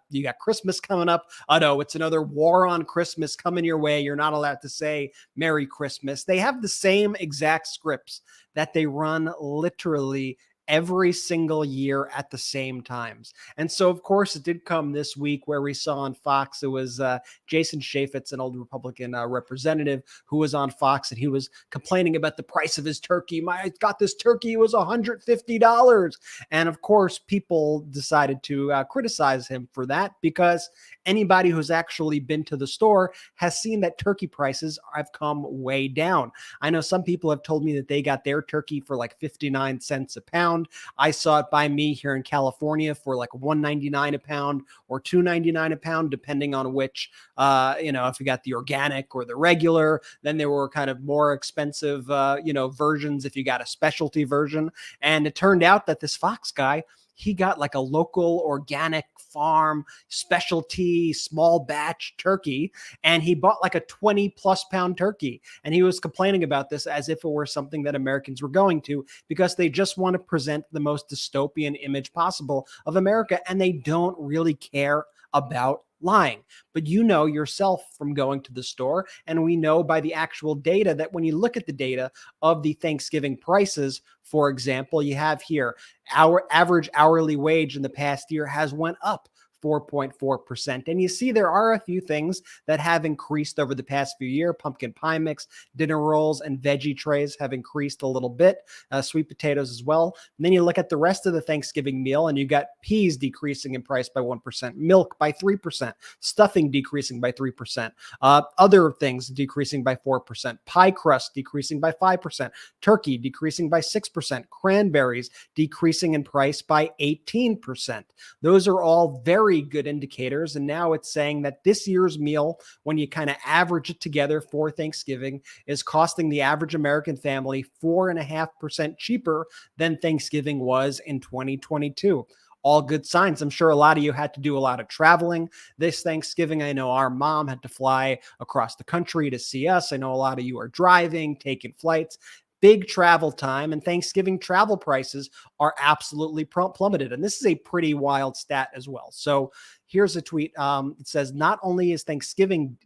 You got Christmas coming up. Oh, no, it's another war on Christmas coming your way. You're not allowed to say Merry Christmas. They have the same exact scripts that they run literally every single year at the same times. And so, of course, it did come this week where we saw on Fox, it was Jason Chaffetz, an old Republican representative who was on Fox, and he was complaining about the price of his turkey. I got this turkey, it was $150. And of course, people decided to criticize him for that, because anybody who's actually been to the store has seen that turkey prices have come way down. I know some people have told me that they got their turkey for like 59 cents a pound. I saw it by me here in California for like $1.99 a pound or $2.99 a pound, depending on which, if you got the organic or the regular. Then there were kind of more expensive, versions if you got a specialty version. And it turned out that this Fox guy, he got like a local organic farm specialty small batch turkey, and he bought like a 20 plus pound turkey. And he was complaining about this as if it were something that Americans were going to, because they just want to present the most dystopian image possible of America. And they don't really care about lying. But you know yourself from going to the store, and we know by the actual data that when you look at the data of the Thanksgiving prices, for example, you have here our average hourly wage in the past year has went up 4.4%. And you see there are a few things that have increased over the past few years. Pumpkin pie mix, dinner rolls, and veggie trays have increased a little bit. Sweet potatoes as well. And then you look at the rest of the Thanksgiving meal, and you got peas decreasing in price by 1%, milk by 3%, stuffing decreasing by 3%, other things decreasing by 4%, pie crust decreasing by 5%, turkey decreasing by 6%, cranberries decreasing in price by 18%. Those are all very good indicators. And now it's saying that this year's meal, when you kind of average it together for Thanksgiving, is costing the average American family 4.5% cheaper than Thanksgiving was in 2022. All good signs. I'm sure a lot of you had to do a lot of traveling this Thanksgiving. I know our mom had to fly across the country to see us. I know a lot of you are driving, taking flights. Big travel time, and Thanksgiving travel prices are absolutely plummeted. And this is a pretty wild stat as well. So here's a tweet. It says, not only is Thanksgiving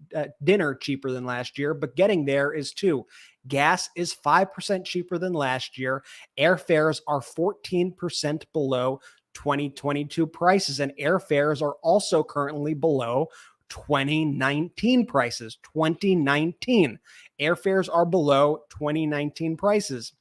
dinner cheaper than last year, but getting there is too. Gas is 5% cheaper than last year. Airfares are 14% below 2022 prices, and airfares are also currently below 2019 prices. 2019 airfares are below 2019 prices.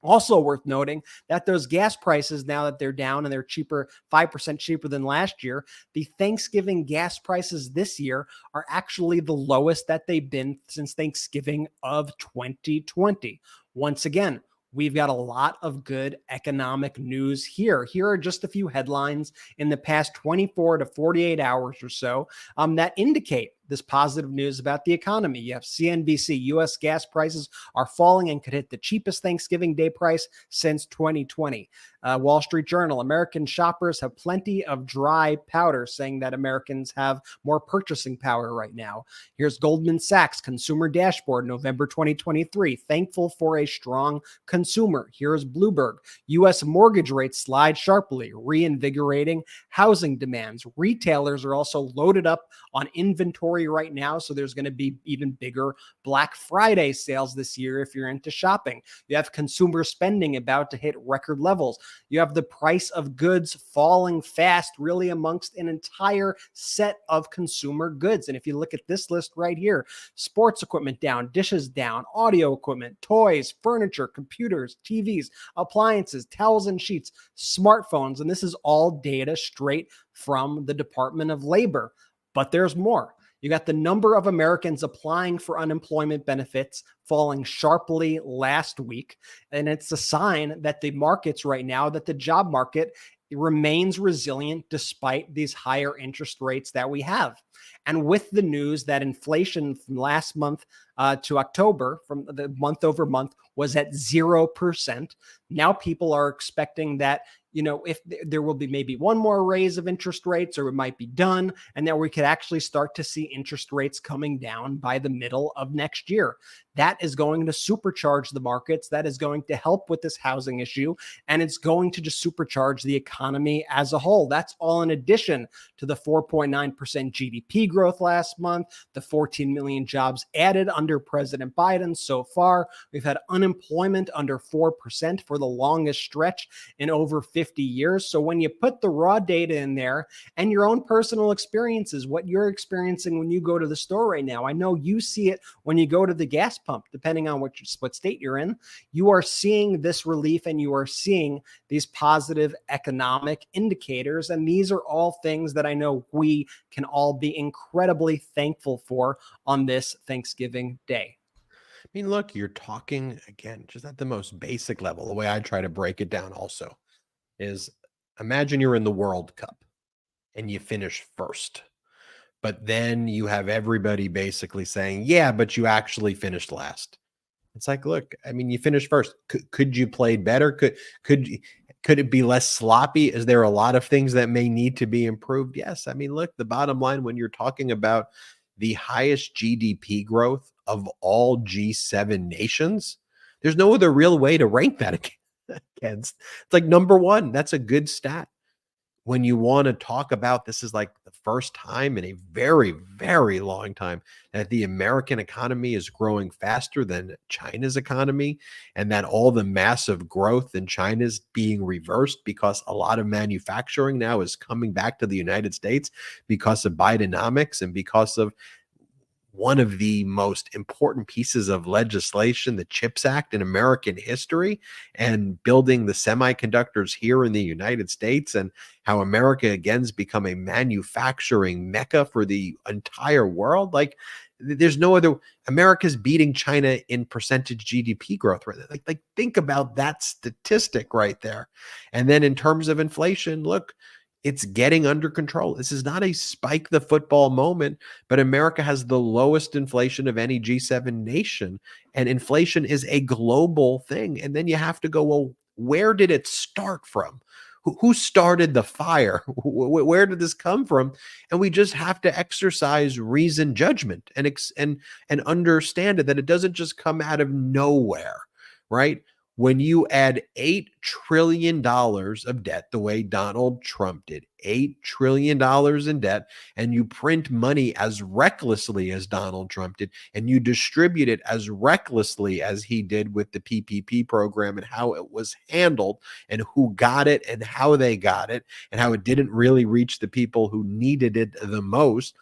Also worth noting that those gas prices, now that they're down and they're cheaper, 5% cheaper than last year, the Thanksgiving gas prices this year are actually the lowest that they've been since Thanksgiving of 2020. Once again, we've got a lot of good economic news here. Here are just a few headlines in the past 24 to 48 hours or so that indicate this positive news about the economy. You have CNBC, U.S. gas prices are falling and could hit the cheapest Thanksgiving Day price since 2020. Wall Street Journal, American shoppers have plenty of dry powder, saying that Americans have more purchasing power right now. Here's Goldman Sachs Consumer Dashboard, November 2023, thankful for a strong consumer. Here's Bloomberg, U.S. mortgage rates slide sharply, reinvigorating housing demands. Retailers are also loaded up on inventory right now, so there's going to be even bigger Black Friday sales this year if you're into shopping. You have consumer spending about to hit record levels. You have the price of goods falling fast, really amongst an entire set of consumer goods. And if you look at this list right here, sports equipment down, dishes down, audio equipment, toys, furniture, computers, TVs, appliances, towels and sheets, smartphones, and this is all data straight from the Department of Labor. But there's more. You got the number of Americans applying for unemployment benefits falling sharply last week. And it's a sign that the markets right now, that the job market remains resilient despite these higher interest rates that we have. And with the news that inflation from last month to October, from the month over month, was at 0%. Now people are expecting that, if there will be maybe one more raise of interest rates, or it might be done, and that we could actually start to see interest rates coming down by the middle of next year. That is going to supercharge the markets. That is going to help with this housing issue, and it's going to just supercharge the economy as a whole. That's all in addition to the 4.9% GDP growth last month, the 14 million jobs added under President Biden so far. We've had unemployment under 4% for the longest stretch in over 50 years. So when you put the raw data in there and your own personal experiences, what you're experiencing when you go to the store right now, I know you see it when you go to the gas pump, depending on what state you're in, you are seeing this relief and you are seeing these positive economic indicators. And these are all things that I know we can all be incredibly thankful for on this Thanksgiving Day. I mean, look, you're talking again, just at the most basic level. The way I try to break it down also is, imagine you're in the World Cup and you finish first, but then you have everybody basically saying, yeah, but you actually finished last. It's like, look, I mean, you finished first. Could you play better? Could it be less sloppy? Is there a lot of things that may need to be improved? Yes. I mean, look, the bottom line, when you're talking about the highest GDP growth of all G7 nations, there's no other real way to rank that against. It's like number one. That's a good stat. When you want to talk about, this is like the first time in a very, very long time that the American economy is growing faster than China's economy, and that all the massive growth in China is being reversed because a lot of manufacturing now is coming back to the United States because of Bidenomics and because of one of the most important pieces of legislation, the CHIPS Act, in American history, and building the semiconductors here in the United States, and how America again has become a manufacturing mecca for the entire world. Like, there's no other. America's beating China in percentage GDP growth right now. Like think about that statistic right there. And then in terms of inflation, look, it's getting under control. This is not a spike the football moment, but America has the lowest inflation of any G7 nation. And inflation is a global thing. And then you have to go, well, where did it start from? Who started the fire? Where did this come from? And we just have to exercise reasoned judgment and understand it, that it doesn't just come out of nowhere, right? When you add $8 trillion of debt, the way Donald Trump did, $8 trillion in debt, and you print money as recklessly as Donald Trump did, and you distribute it as recklessly as he did with the PPP program and how it was handled and who got it and how they got it and how it didn't really reach the people who needed it the most,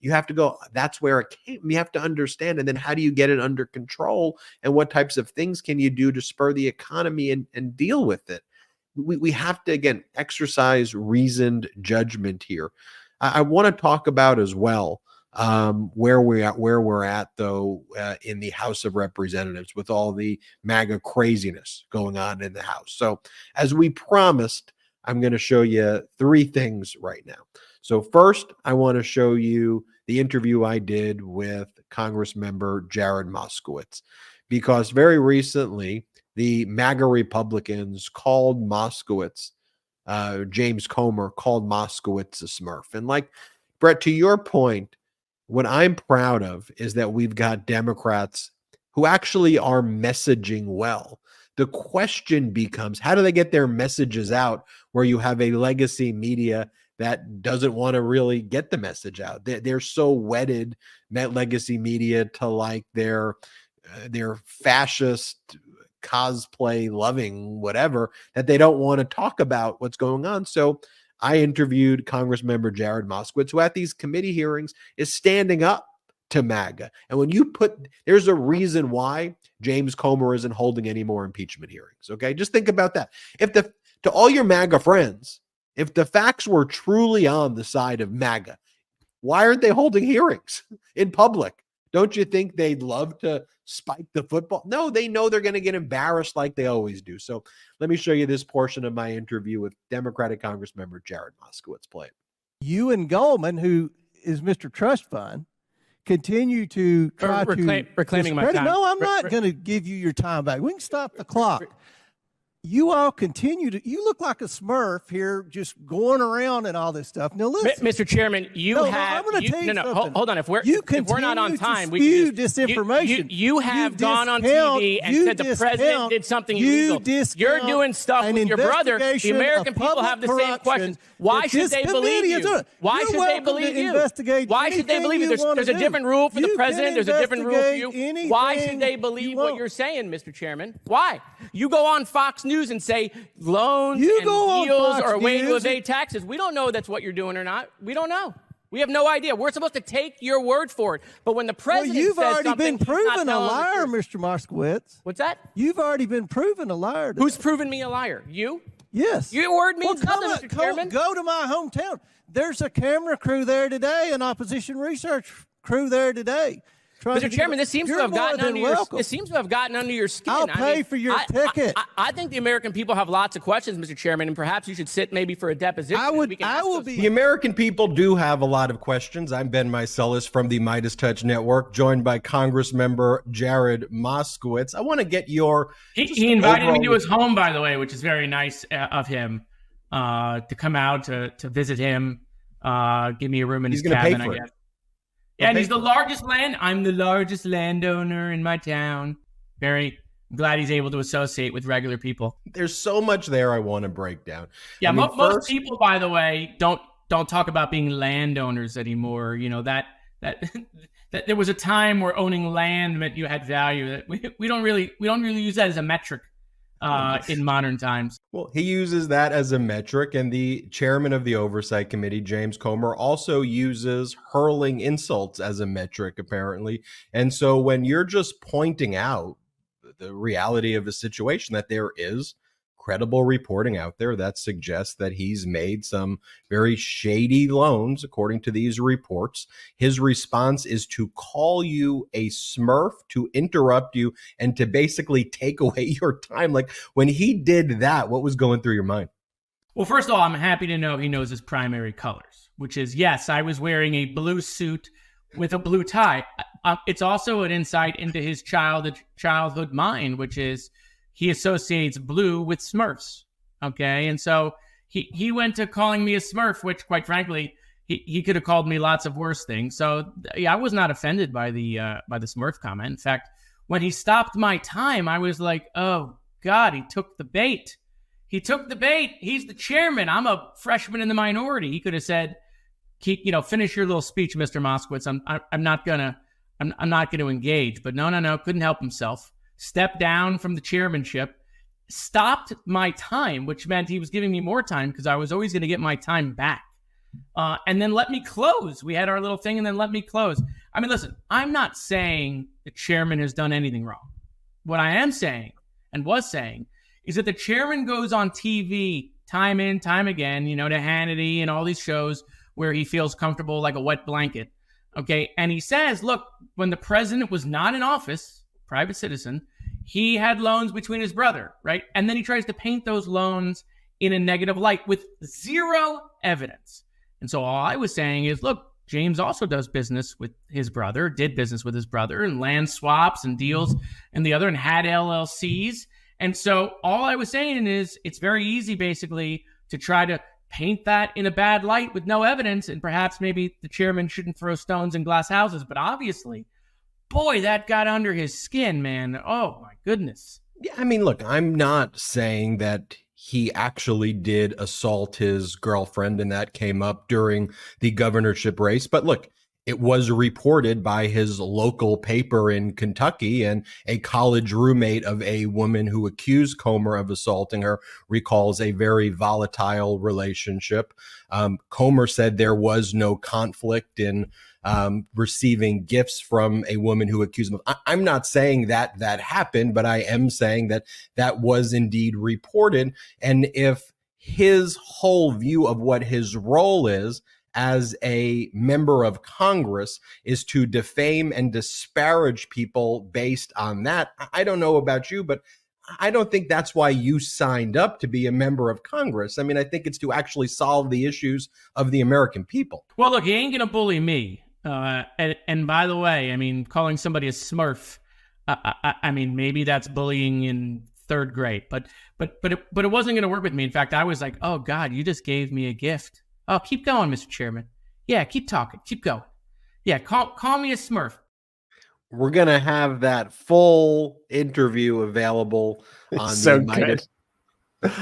you have to go, that's where it came. You have to understand. And then how do you get it under control? And what types of things can you do to spur the economy and deal with it? We have to, again, exercise reasoned judgment here. I want to talk about as well where we're at though in the House of Representatives with all the MAGA craziness going on in the House. So as we promised, I'm going to show you 3 things right now. So first, I want to show you the interview I did with Congress member Jared Moskowitz, because very recently the MAGA Republicans called Moskowitz, James Comer called Moskowitz a Smurf. And like, Brett, to your point, what I'm proud of is that we've got Democrats who actually are messaging well. The question becomes, how do they get their messages out where you have a legacy media that doesn't want to really get the message out? They're so wedded, that legacy media, to like their fascist cosplay loving whatever, that they don't want to talk about what's going on. So I interviewed Congressmember Jared Moskowitz, who at these committee hearings is standing up to MAGA. And when you there's a reason why James Comer isn't holding any more impeachment hearings. Okay. Just think about that. To all your MAGA friends, if the facts were truly on the side of MAGA, why aren't they holding hearings in public? Don't you think they'd love to spike the football? No, they know they're going to get embarrassed like they always do. So let me show you this portion of my interview with Democratic Congressmember Jared Moskowitz. Play it. You and Goldman, who is Mr. Trust Fund, continue to try to reclaiming my time. No, I'm not going to give you your time back. We can stop the clock. You all continue to, you look like a Smurf here, just going around and all this stuff. Now listen, Mr. Chairman, I'm going to tell you something. Hold on. If we're not on time, we spew can disinformation. You have gone on TV and said the president did something illegal. You're doing stuff with your brother. The American people have the same questions. Why should they believe you? Why should they believe you? Why should they believe you? There's a different rule for the president. There's a different rule for you. Why should they believe what you're saying, Mr. Chairman? Why? You go on Fox News and say loans and deals are a way to evade taxes. We don't know that's what you're doing or not. We don't know. We have no idea. We're supposed to take your word for it. But when the president you've says already been proven a liar, Mr. Moskowitz. What's that? You've already been proven a liar. Who's proven me a liar? You? Yes. Your word means nothing, Mr. Chairman. Go to my hometown. There's a camera crew there today, an opposition research crew there today. Mr. Chairman, this seems to have gotten under your skin. I'll pay for your ticket. I think the American people have lots of questions, Mr. Chairman, and perhaps you should sit maybe for a deposition. The American people do have a lot of questions. I'm Ben Meiselas from the Midas Touch Network, joined by Congressmember Jared Moskowitz. I want to get your... He invited me to his home, by the way, which is very nice of him to come out to visit him, give me a room in his cabin, I guess. Yeah, and he's the largest I'm the largest landowner in my town. Very glad he's able to associate with regular people. There's so much there I want to break down. Yeah, most people, by the way, don't talk about being landowners anymore. You know, that there was a time where owning land meant you had value. That we don't really use that as a metric in modern times. Well, he uses that as a metric, and the chairman of the Oversight Committee, James Comer, also uses hurling insults as a metric, apparently. And so when you're just pointing out the reality of the situation, that there is credible reporting out there that suggests that he's made some very shady loans, according to these reports, his response is to call you a Smurf, to interrupt you, and to basically take away your time. Like, when he did that, what was going through your mind? Well, first of all, I'm happy to know he knows his primary colors, which is, yes, I was wearing a blue suit with a blue tie. It's also an insight into his childhood mind, which is he associates blue with Smurfs. Okay. And so he went to calling me a Smurf, which, quite frankly, he could have called me lots of worse things. So yeah, I was not offended by the Smurf comment. In fact, when he stopped my time, I was like, oh God, he took the bait. He took the bait. He's the chairman. I'm a freshman in the minority. He could have said, finish your little speech, Mr. Moskowitz. I'm not gonna engage. But no, couldn't help himself. Stepped down from the chairmanship, stopped my time, which meant he was giving me more time because I was always going to get my time back. and then let me close. We had our little thing and then let me close. I mean, listen, I'm not saying the chairman has done anything wrong. What I am saying and was saying is that the chairman goes on TV time in, time again, to Hannity and all these shows where he feels comfortable like a wet blanket. Okay. And he says, look, when the president was not in office, private citizen, he had loans between his brother, right? And then he tries to paint those loans in a negative light with zero evidence. And so all I was saying is, look, James also does business with his brother, did business with his brother, and land swaps and deals and the other, and had LLCs. And so all I was saying is it's very easy basically to try to paint that in a bad light with no evidence. And perhaps maybe the chairman shouldn't throw stones in glass houses. But obviously, boy, that got under his skin, man. Oh, my goodness. Yeah, I mean, look, I'm not saying that he actually did assault his girlfriend and that came up during the governorship race. But look, it was reported by his local paper in Kentucky, and a college roommate of a woman who accused Comer of assaulting her recalls a very volatile relationship. Comer said there was no conflict in receiving gifts from a woman who accused him of. I'm not saying that that happened, but I am saying that that was indeed reported. And if his whole view of what his role is as a member of Congress is to defame and disparage people based on that, I don't know about you, but I don't think that's why you signed up to be a member of Congress. I mean, I think it's to actually solve the issues of the American people. Well, look, he ain't going to bully me. And by the way, I mean, calling somebody a Smurf, I mean, maybe that's bullying in third grade, but it wasn't going to work with me. In fact, I was like, oh God, you just gave me a gift. Oh, keep going, Mr. Chairman. Yeah, keep talking. Keep going. Yeah, call me a Smurf. We're going to have that full interview available on so the Midas.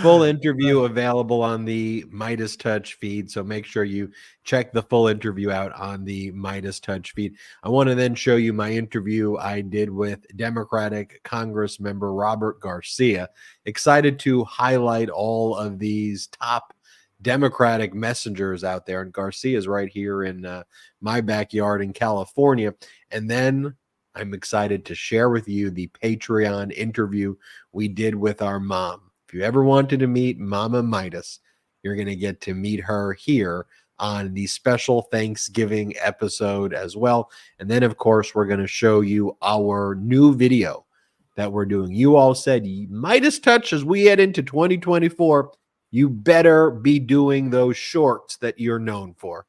Full interview available on the Midas Touch feed. So make sure you check the full interview out on the Midas Touch feed. I want to then show you my interview I did with Democratic Congress member Robert Garcia. Excited to highlight all of these top Democratic messengers out there. And Garcia is right here in my backyard in California. And then I'm excited to share with you the Patreon interview we did with our mom. If you ever wanted to meet Mama Midas, you're going to get to meet her here on the special Thanksgiving episode as well. And then, of course, we're going to show you our new video that we're doing. You all said Midas Touch as we head into 2024. You better be doing those shorts that you're known for.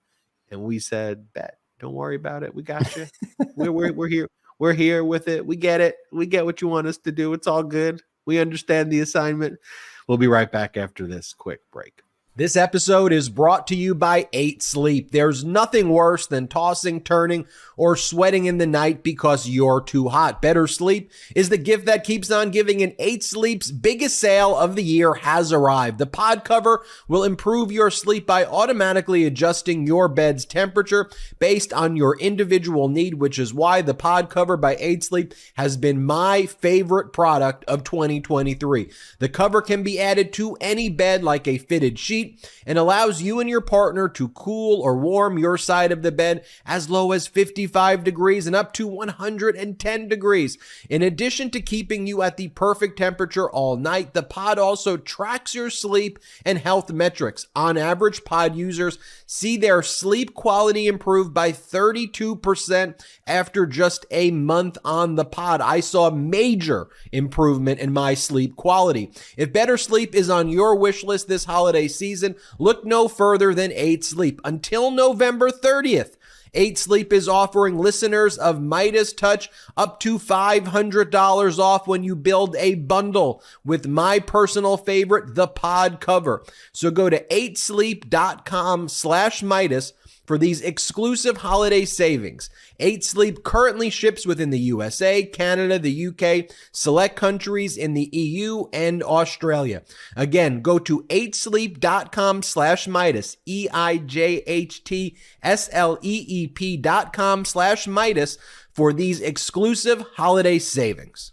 And we said, bet. Don't worry about it. We got you. we're here. We're here with it. We get it. We get what you want us to do. It's all good. We understand the assignment. We'll be right back after this quick break. This episode is brought to you by 8 Sleep. There's nothing worse than tossing, turning, or sweating in the night because you're too hot. Better sleep is the gift that keeps on giving, and 8 Sleep's biggest sale of the year has arrived. The pod cover will improve your sleep by automatically adjusting your bed's temperature based on your individual need, which is why the pod cover by 8 Sleep has been my favorite product of 2023. The cover can be added to any bed like a fitted sheet and allows you and your partner to cool or warm your side of the bed as low as 55 degrees and up to 110 degrees. In addition to keeping you at the perfect temperature all night, the pod also tracks your sleep and health metrics. On average, pod users see their sleep quality improve by 32% after just a month on the pod. I saw major improvement in my sleep quality. If better sleep is on your wish list this holiday season, look no further than 8 Sleep. Until November 30th, 8 Sleep is offering listeners of Midas Touch up to $500 off when you build a bundle with my personal favorite, the pod cover. So go to 8sleep.com/Midas for these exclusive holiday savings. 8 Sleep currently ships within the USA, Canada, the UK, select countries in the EU, and Australia. Again, go to 8sleep.com/Midas, EIJHTSLEEP.com/Midas for these exclusive holiday savings.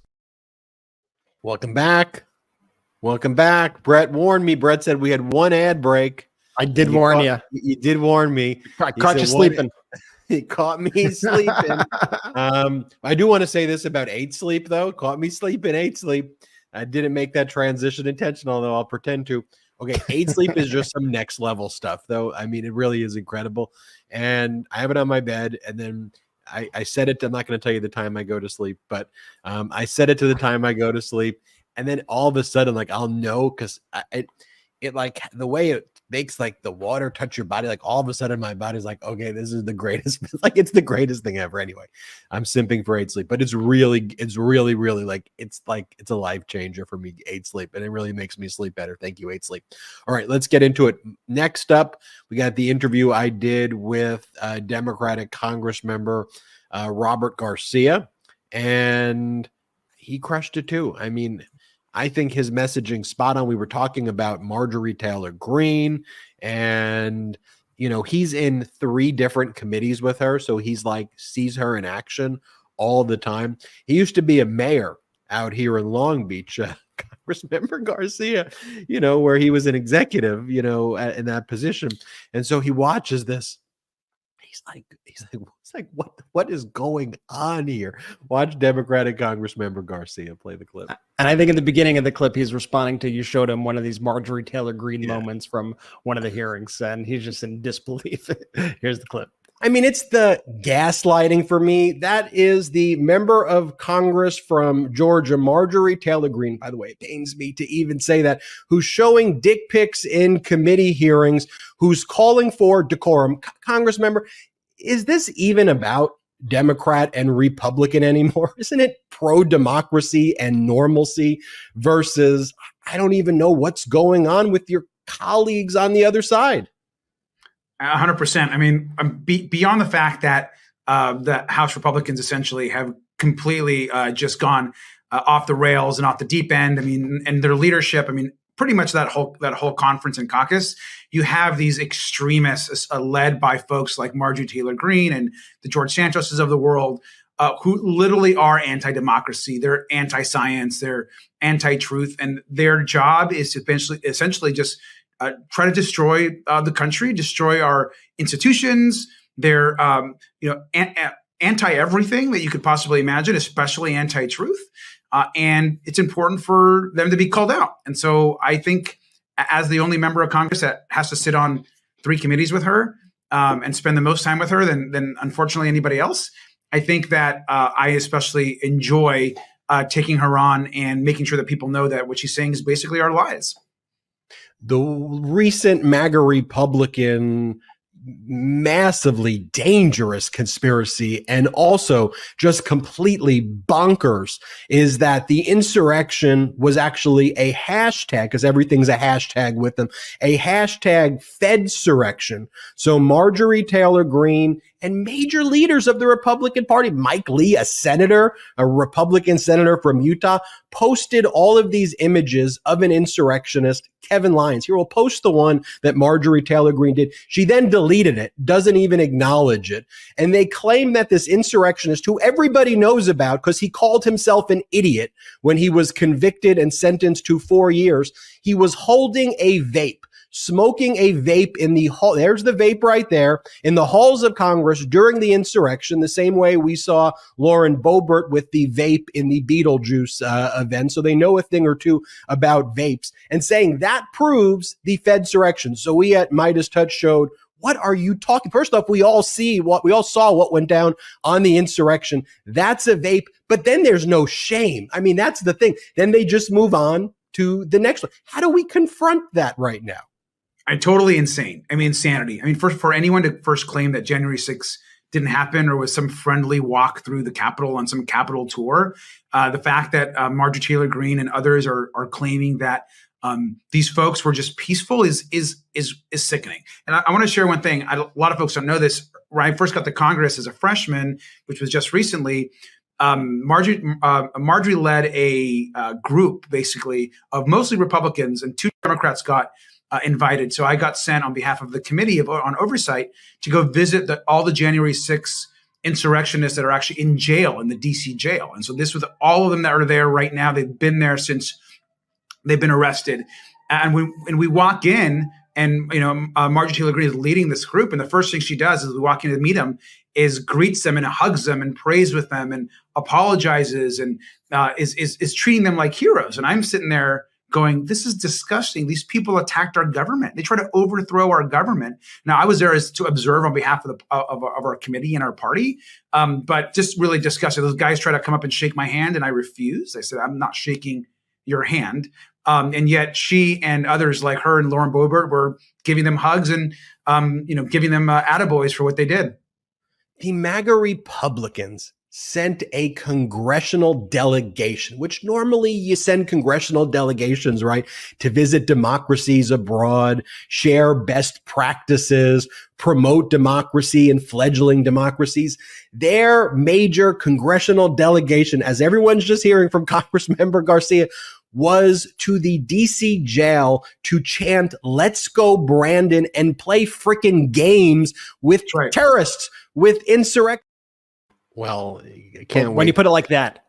Welcome back. Welcome back. Brett warned me. Brett said we had one ad break. I did warn you. You did warn me. I caught you sleeping. He caught me sleeping. I do want to say this about 8 Sleep, though. Caught me sleeping, 8 Sleep. I didn't make that transition intentional, though I'll pretend to. Okay, 8 Sleep is just some next level stuff, though. I mean, it really is incredible. And I have it on my bed, and then I set it. I'm not going to tell you the time I go to sleep, but I set it to the time I go to sleep. And then all of a sudden, like, I'll know because it like the way it makes like the water touch your body, like all of a sudden my body's like, okay, this is the greatest. Like it's the greatest thing ever. Anyway, I'm simping for 8 Sleep, but it's really like it's a life changer for me, 8 Sleep, and it really makes me sleep better. Thank you, 8 Sleep. All right, let's get into it. Next up, we got the interview I did with Democratic Congress member Robert Garcia, and he crushed it too. I mean, I think his messaging spot on. We were talking about Marjorie Taylor Greene, and he's in 3 different committees with her, so he's like sees her in action all the time. He used to be a mayor out here in Long Beach, Congressmember Garcia, where he was an executive, in that position, and so he watches this. He's like, what is going on here? Watch Democratic Congressmember Garcia play the clip. And I think in the beginning of the clip, he's responding to, you showed him one of these Marjorie Taylor Greene moments from one of the hearings, and he's just in disbelief. Here's the clip. I mean, it's the gaslighting for me. That is the member of Congress from Georgia, Marjorie Taylor Greene, by the way, it pains me to even say that, who's showing dick pics in committee hearings, who's calling for decorum. Congress member, is this even about Democrat and Republican anymore? Isn't it pro-democracy and normalcy versus, I don't even know what's going on with your colleagues on the other side? 100%. I mean, beyond the fact that the House Republicans essentially have completely just gone off the rails and off the deep end. I mean, and their leadership, I mean, pretty much that whole conference and caucus, you have these extremists led by folks like Marjorie Taylor Greene and the George Santoses of the world, who literally are anti-democracy. They're anti-science. They're anti-truth. And their job is to essentially just try to destroy the country, destroy our institutions. They're anti-everything that you could possibly imagine, especially anti-truth. And it's important for them to be called out. And so I think as the only member of Congress that has to sit on 3 committees with her and spend the most time with her than unfortunately anybody else, I think that I especially enjoy taking her on and making sure that people know that what she's saying is basically our lies. The recent MAGA Republican massively dangerous conspiracy and also just completely bonkers is that the insurrection was actually a hashtag, because everything's a hashtag with them, a hashtag Fedsurrection. So Marjorie Taylor Greene and major leaders of the Republican Party, Mike Lee, a senator, a Republican senator from Utah, posted all of these images of an insurrectionist, Kevin Lyons. Here, we'll post the one that Marjorie Taylor Greene did. She then deleted it, doesn't even acknowledge it. And they claim that this insurrectionist, who everybody knows about because he called himself an idiot when he was convicted and sentenced to 4 years, he was holding a vape. Smoking a vape in the hall. There's the vape right there in the halls of Congress during the insurrection, the same way we saw Lauren Boebert with the vape in the Beetlejuice event. So they know a thing or two about vapes, and saying that proves the Fedsurrection. So we at Midas Touch showed, what are you talking? First off, we all saw what went down on the insurrection. That's a vape, but then there's no shame. I mean, that's the thing. Then they just move on to the next one. How do we confront that right now? Totally insane. I mean, insanity. I mean, for anyone to first claim that January 6th didn't happen or was some friendly walk through the Capitol on some Capitol tour, the fact that Marjorie Taylor Greene and others are claiming that these folks were just peaceful is sickening. And I want to share one thing. A lot of folks don't know this. When I first got to Congress as a freshman, which was just recently, Marjorie led a group basically of mostly Republicans, and 2 Democrats got invited. So I got sent on behalf of the Committee on Oversight to go visit all the January 6th insurrectionists that are actually in jail, in the DC jail. And so this was all of them that are there right now. They've been there since they've been arrested. And we walk in, And, Marjorie Taylor Greene is leading this group. And the first thing she does as we walk in to meet them is greets them and hugs them and prays with them and apologizes and is treating them like heroes. And I'm sitting there going, this is disgusting. These people attacked our government. They try to overthrow our government. Now, I was there to observe on behalf of our committee and our party, but just really disgusting. Those guys try to come up and shake my hand, and I refused. I said, I'm not shaking your hand. And yet she and others like her and Lauren Boebert were giving them hugs and, giving them attaboys for what they did. The MAGA Republicans sent a congressional delegation, which normally you send congressional delegations, right, to visit democracies abroad, share best practices, promote democracy and fledgling democracies. Their major congressional delegation, as everyone's just hearing from Congressmember Garcia, was to the DC jail to chant, "Let's go, Brandon," and play frickin' games with terrorists, with insurrect. Well, I can't wait. When you put it like that.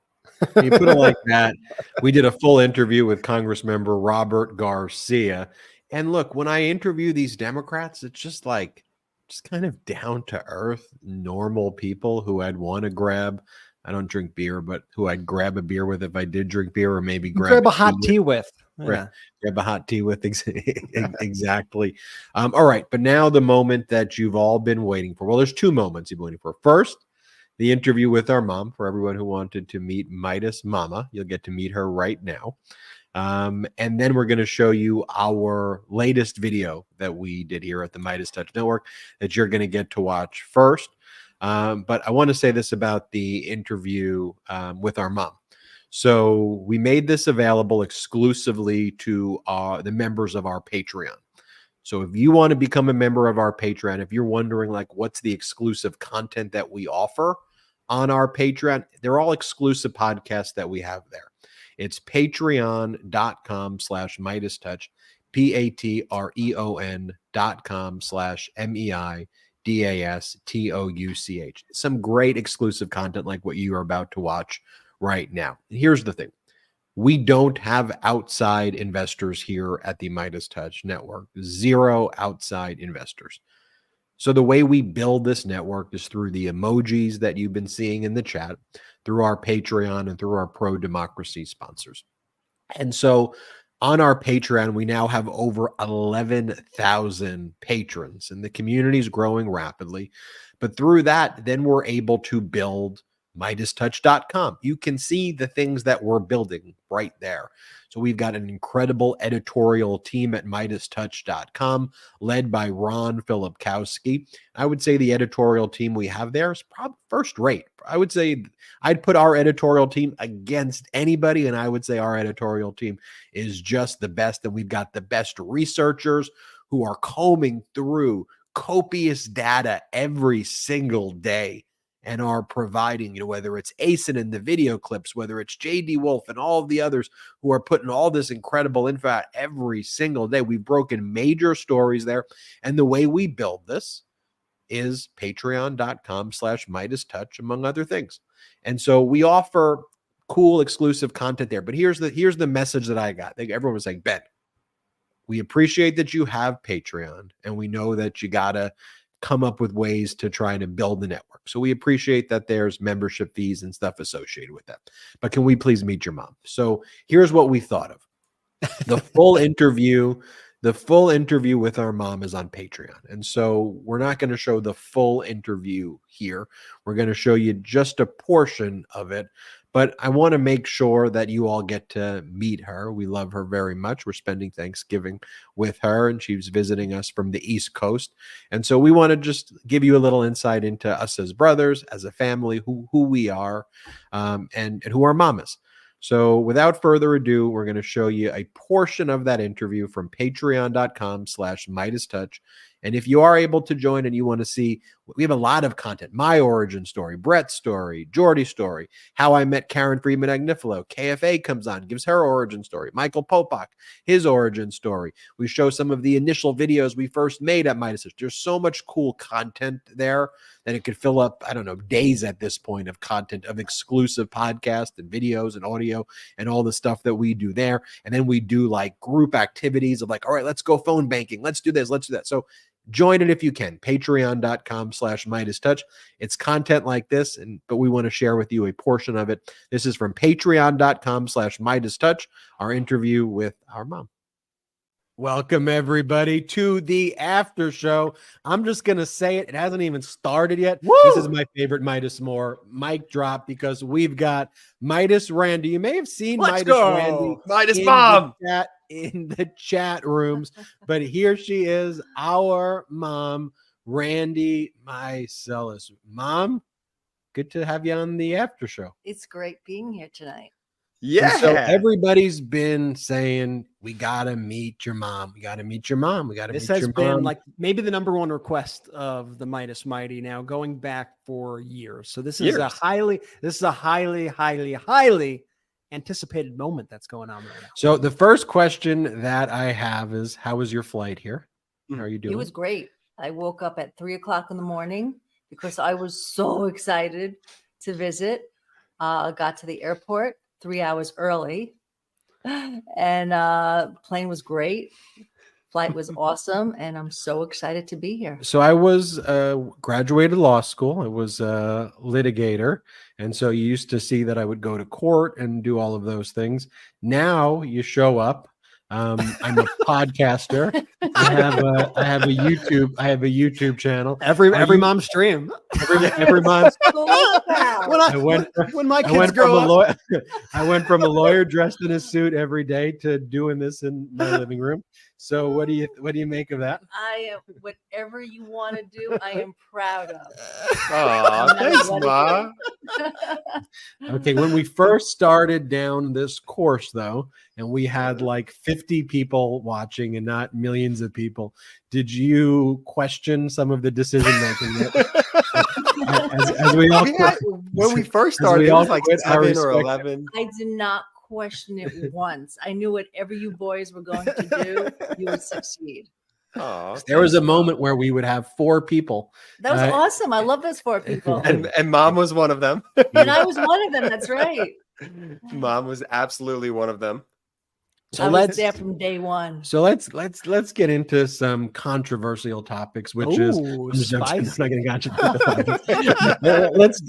When you put it like that, we did a full interview with Congressmember Robert Garcia. And look, when I interview these Democrats, it's just kind of down to earth, normal people who I'd want to grab. I don't drink beer, but who I'd grab a beer with if I did drink beer, or maybe grab a hot tea with. Yeah. Grab a hot tea with. Exactly. All right. But now the moment that you've all been waiting for. Well, there's two moments you've been waiting for. First, the interview with our mom. For everyone who wanted to meet Midas Mama, you'll get to meet her right now. And then we're going to show you our latest video that we did here at the Midas Touch Network that you're going to get to watch first. But I want to say this about the interview with our mom. So we made this available exclusively to the members of our Patreon. So if you want to become a member of our Patreon, if you're wondering what's the exclusive content that we offer on our Patreon, they're all exclusive podcasts that we have there. It's patreon.com/MidasTouch, patreon.com/MEIDASTOUCH. Some great exclusive content like what you are about to watch right now. And here's the thing. We don't have outside investors here at the Midas Touch Network. Zero outside investors. So the way we build this network is through the emojis that you've been seeing in the chat, through our Patreon, and through our pro-democracy sponsors. And so on our Patreon, we now have over 11,000 patrons, and the community is growing rapidly. But through that, then we're able to build MidasTouch.com. You can see the things that we're building right there. So we've got an incredible editorial team at MidasTouch.com led by Ron Filipkowski. I would say the editorial team we have there is probably first rate. I would say I'd put our editorial team against anybody, and I would say our editorial team is just the best. And we've got the best researchers who are combing through copious data every single day and are providing, whether it's Asen in the video clips, whether it's JD Wolf and all of the others who are putting all this incredible info out every single day. We've broken major stories there. And the way we build this is patreon.com/MidasTouch, among other things. And so we offer cool exclusive content there. But here's the message that I got. Everyone was saying, Ben, we appreciate that you have Patreon, and we know that you got to come up with ways to try to build the network. So we appreciate that there's membership fees and stuff associated with that. But can we please meet your mom? So here's what we thought of. The full interview with our mom is on Patreon. And so we're not going to show the full interview here. We're going to show you just a portion of it. But I want to make sure that you all get to meet her. We love her very much. We're spending Thanksgiving with her, and she's visiting us from the East Coast. And so we want to just give you a little insight into us as brothers, as a family, who we are, and who our mom is. So without further ado, we're going to show you a portion of that interview from patreon.com/MidasTouch. And if you are able to join and you want to see We have a lot of content. My origin story, Brett's story, Jordy's story, how I met Karen Friedman Agnifilo. KFA comes on, gives her origin story. Michael Popak, his origin story. We show some of the initial videos we first made at Midas Touch. There's so much cool content there that it could fill up, I don't know, days at this point of content, of exclusive podcasts and videos and audio and all the stuff that we do there. And then we do like group activities of like, all right, let's go phone banking. Let's do this. Let's do that. So join it if you can. Patreon.com/MidasTouch. It's content like this, but we want to share with you a portion of it. This is from Patreon.com/MidasTouch, our interview with our mom. Welcome, everybody, to the after show. I'm just going to say it. It hasn't even started yet. Woo! This is my favorite Midas More mic drop because we've got Midas Randy. You may have seen Randy. Midas Mom. In the chat rooms, but here she is, our mom, Randy Mycelis. Mom, good to have you on the after show. It's great being here tonight. Yeah. And so everybody's been saying, we got to meet your mom. We got to meet your mom. We got to meet your mom. This has been like maybe the number one request of the Midas Mighty now, going back for years. So this is a highly anticipated moment that's going on right now. So the first question that I have is, how was your flight here? How are you doing? It was great. I woke up at 3:00 in the morning because I was so excited to visit. Got to the airport 3 hours early, and plane was great. Flight was awesome, and I'm so excited to be here. So I was graduated law school. I was a litigator. And so you used to see that I would go to court and do all of those things. Now you show up. I'm a podcaster. I have a YouTube channel. Every mom's dream. Every mom's. When my kids grow up. I went from a lawyer dressed in a suit every day to doing this in my living room. So what do you make of that? I am whatever you want to do. I am proud of. Oh, thanks, Ma. Okay, when we first started down this course, though, and we had like 50 people watching and not millions of people, did you question some of the decision making? as we all when we first started, it was like 7 or 11. I did not question it once. I knew whatever you boys were going to do, you would succeed. Oh, there was a moment where we would have 4 people. That was awesome. I love those 4 people. And Mom was one of them. And I was one of them. That's right. Mom was absolutely one of them. So I was there from day one. So let's get into some controversial topics, which is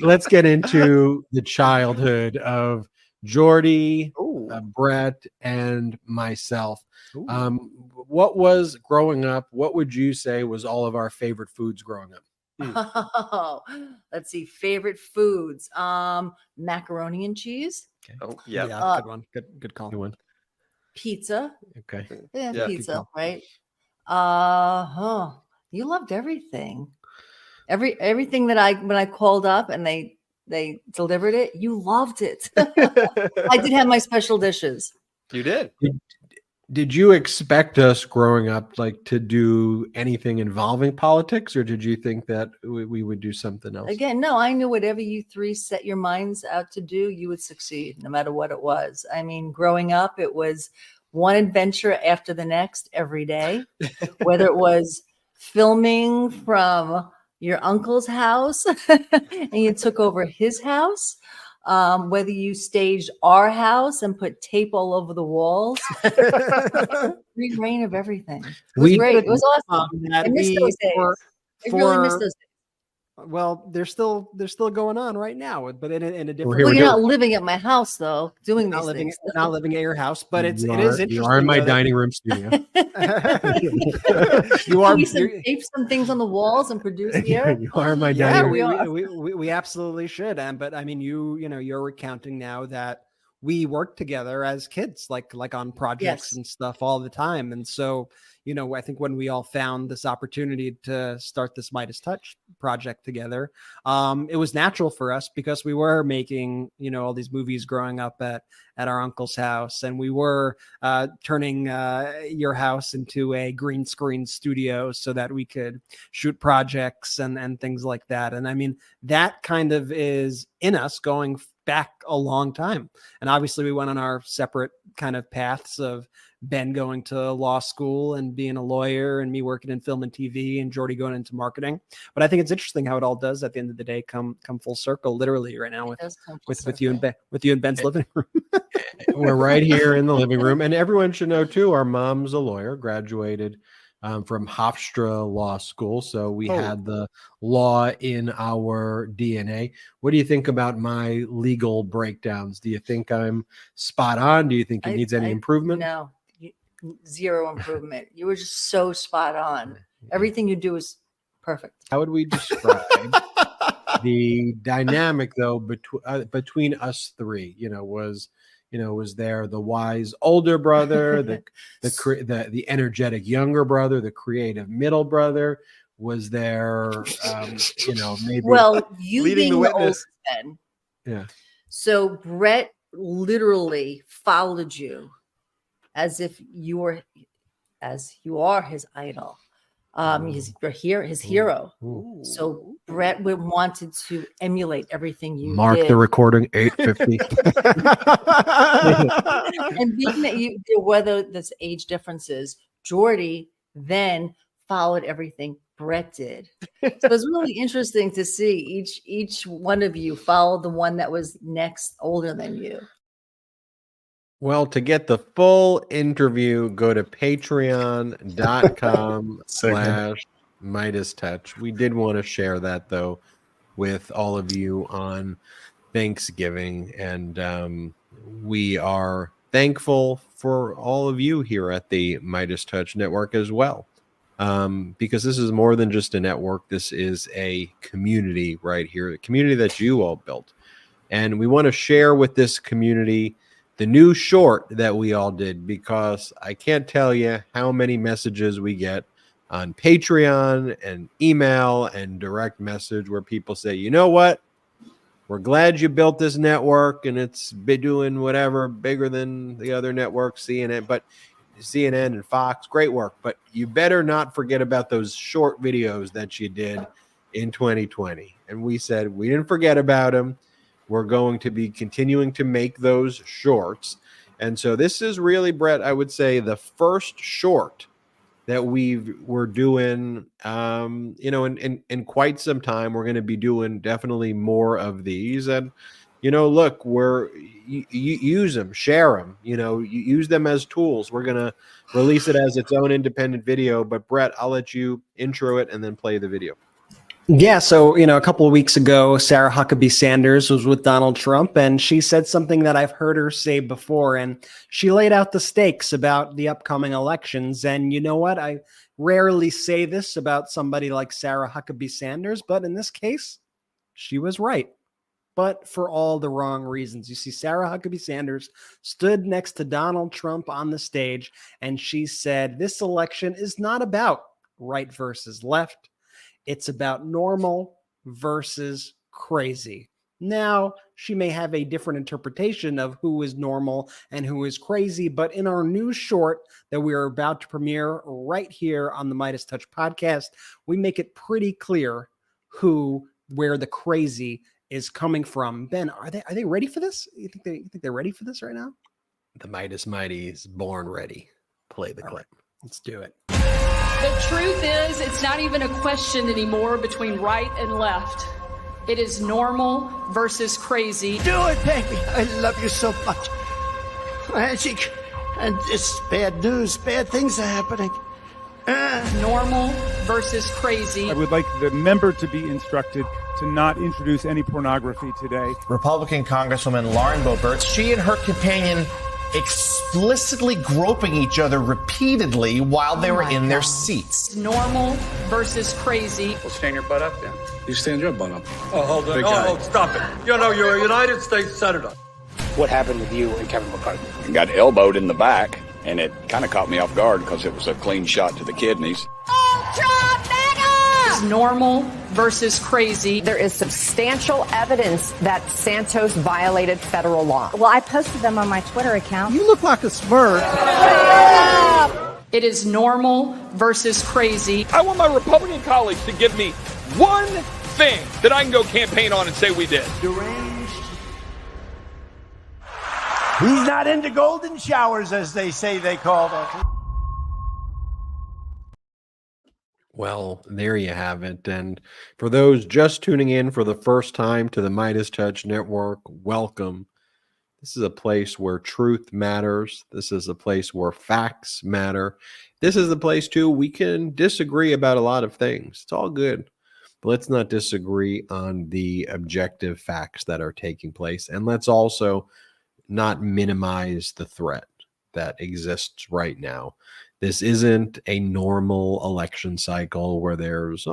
let's get into the childhood of Jordy, Brett, and myself. What was growing up? What would you say was all of our favorite foods growing up? Oh, let's see. Favorite foods. Macaroni and cheese. Okay. Oh, yeah. Good one. Good call. Good one. Pizza. Okay. Yeah, pizza, right? You loved everything. Everything that when I called up and they delivered it, you loved it. I did have my special dishes. You did. Did you expect us growing up like to do anything involving politics, or did you think that we would do something else? Again, no, I knew whatever you 3 set your minds out to do, you would succeed no matter what it was. I mean, growing up, it was one adventure after the next every day, whether it was filming from your uncle's house and you took over his house, whether you staged our house and put tape all over the walls. Free reign of everything. It was great. It was awesome. I miss those days. I really miss those days. Well, they're still going on right now, but in a different. Well, you're not living at my house though, doing these things. Not living at your house, but it is interesting. You are in my dining room studio. You are. Can we tape some things on the walls and produce here? You are in my dining room. We absolutely should. But I mean, you're recounting now that we worked together as kids, like on projects and stuff all the time. And so, you know, I think when we all found this opportunity to start this Midas Touch project together, it was natural for us because we were making, you know, all these movies growing up at our uncle's house, and we were turning your house into a green screen studio so that we could shoot projects and things like that. And I mean, that kind of is in us going back a long time. And obviously we went on our separate kind of paths of Ben going to law school and being a lawyer, and me working in film and TV, and Jordy going into marketing. But I think it's interesting how it all does at the end of the day come full circle, literally right now with you and Ben's living room. We're right here in the living room, and everyone should know too, our mom's a lawyer, graduated from Hofstra Law School. So we had the law in our DNA. What do you think about my legal breakdowns? Do you think I'm spot on? Do you think it needs any improvement? No, zero improvement. You were just so spot on. Everything you do is perfect. How would we describe the dynamic though between us three? Was there the wise older brother, the energetic younger brother, the creative middle brother? Was there, maybe you leading the witness? Yeah. So Brett literally followed you as if you are his idol. His hero. Ooh. So Brett wanted to emulate everything you Mark did. the recording 8:50. And being that whether there's age differences, Jordy then followed everything Brett did. So it's really interesting to see each one of you follow the one that was next older than you. Well, to get the full interview, go to patreon.com/Midas Touch. We did want to share that, though, with all of you on Thanksgiving. And we are thankful for all of you here at the Midas Touch Network as well. Because this is more than just a network. This is a community right here, a community that you all built. And we want to share with this community the new short that we all did, because I can't tell you how many messages we get on Patreon and email and direct message where people say, you know what? We're glad you built this network and it's been doing whatever bigger than the other networks, CNN and Fox. Great work. But you better not forget about those short videos that you did in 2020. And we said, we didn't forget about them. We're going to be continuing to make those shorts. And so this is really, Brett, I would say the first short that we're doing, in quite some time. We're going to be doing definitely more of these. And, look, you use them, share them, you use them as tools. We're going to release it as its own independent video. But Brett, I'll let you intro it and then play the video. Yeah, so, a couple of weeks ago, Sarah Huckabee Sanders was with Donald Trump, and she said something that I've heard her say before, and she laid out the stakes about the upcoming elections. And you know what? I rarely say this about somebody like Sarah Huckabee Sanders, but in this case, she was right, but for all the wrong reasons. You see, Sarah Huckabee Sanders stood next to Donald Trump on the stage, and she said, this election is not about right versus left. It's about normal versus crazy. Now, she may have a different interpretation of who is normal and who is crazy, but in our new short that we are about to premiere right here on the Midas Touch podcast, we make it pretty clear where the crazy is coming from. Ben, are they ready for this? You think they're ready for this right now? The Midas Mighty is born ready. Play the clip. Right, let's do it. The truth is, it's not even a question anymore between right and left. It is normal versus crazy. Do it, baby. I love you so much. Magic. And it's bad news. Bad things are happening. Normal versus crazy. I would like the member to be instructed to not introduce any pornography today. Republican Congresswoman Lauren Boebert, she and her companion explicitly groping each other repeatedly while they were in their seats. Normal versus crazy. Well, stand your butt up then. You stand your butt up. Oh, hold on. Oh, stop it. You're a United States Senator. what happened with you and Kevin McCarthy. I got elbowed in the back, and it kind of caught me off guard because it was a clean shot to the kidneys. Is normal versus crazy. There is substantial evidence that Santos violated federal law. Well, I posted them on my Twitter account. You look like a Smurf. It is normal versus crazy. I want my Republican colleagues to give me one thing that I can go campaign on and say we did. Deranged. He's not into golden showers, as they say they call them. Well, there you have it. And for those just tuning in for the first time to the Midas Touch Network, welcome. This is a place where truth matters. This is a place where facts matter. This is the place, too, we can disagree about a lot of things. It's all good. But let's not disagree on the objective facts that are taking place. And let's also not minimize the threat that exists right now. This isn't a normal election cycle where there's,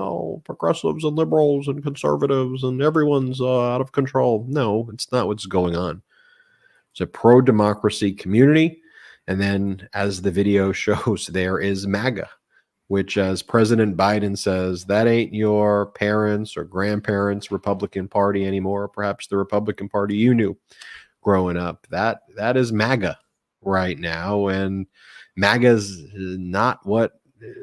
progressives and liberals and conservatives and everyone's out of control. No, it's not what's going on. It's a pro-democracy community. And then, as the video shows, there is MAGA, which, as President Biden says, that ain't your parents' or grandparents' Republican Party anymore. Perhaps the Republican Party you knew growing up. That is MAGA right now. And MAGA is not what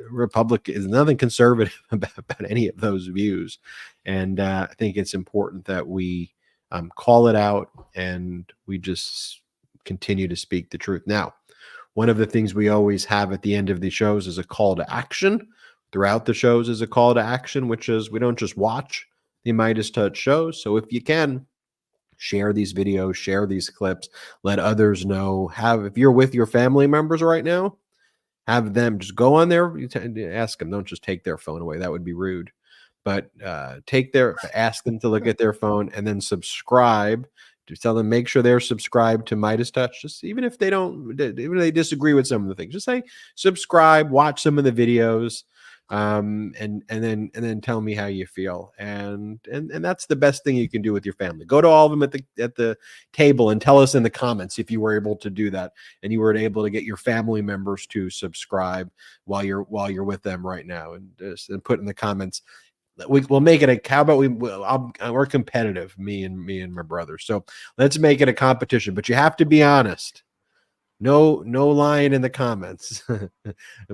Republican is, nothing conservative about any of those views. And I think it's important that we call it out and we just continue to speak the truth. Now, one of the things we always have at the end of the shows is a call to action. Throughout the shows is a call to action, which is we don't just watch the Midas Touch shows. So if you can, share these videos, share these clips, let others know. If you're with your family members right now, have them just go on there, ask them, don't just take their phone away. That would be rude. But ask them to look at their phone and then subscribe. To tell them, make sure they're subscribed to Midas Touch. Just even if they disagree with some of the things, just say subscribe, watch some of the videos, and then tell me how you feel. And that's the best thing you can do with your family. Go to all of them at the table and tell us in the comments if you were able to do that and you were able to get your family members to subscribe while you're with them right now, and put in the comments. We'll make it how about we're competitive, me and my brother. So let's make it a competition, but you have to be honest. No lying in the comments.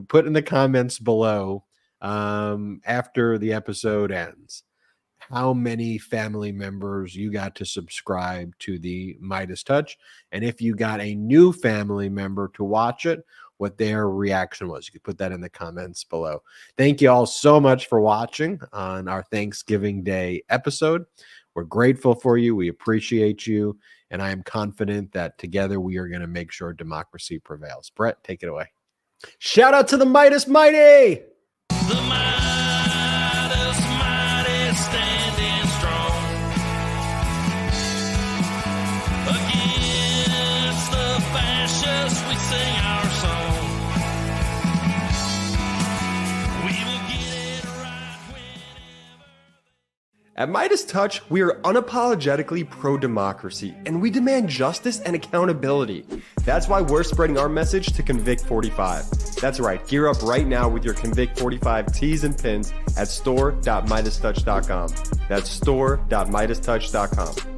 Put in the comments below after the episode ends how many family members you got to subscribe to the Midas Touch, and if you got a new family member to watch it, what their reaction was. You could put that in the comments below. Thank you all so much for watching on our Thanksgiving Day episode. We're grateful for you. We appreciate you. And I am confident that together we are going to make sure democracy prevails. Brett, take it away. Shout out to the Midas Mighty. The Midas Mighty standing strong against the fascists. We sing our song. At Midas Touch, we are unapologetically pro-democracy, and we demand justice and accountability. That's why we're spreading our message to Convict 45. That's right, gear up right now with your Convict 45 tees and pins at store.midastouch.com. That's store.midastouch.com.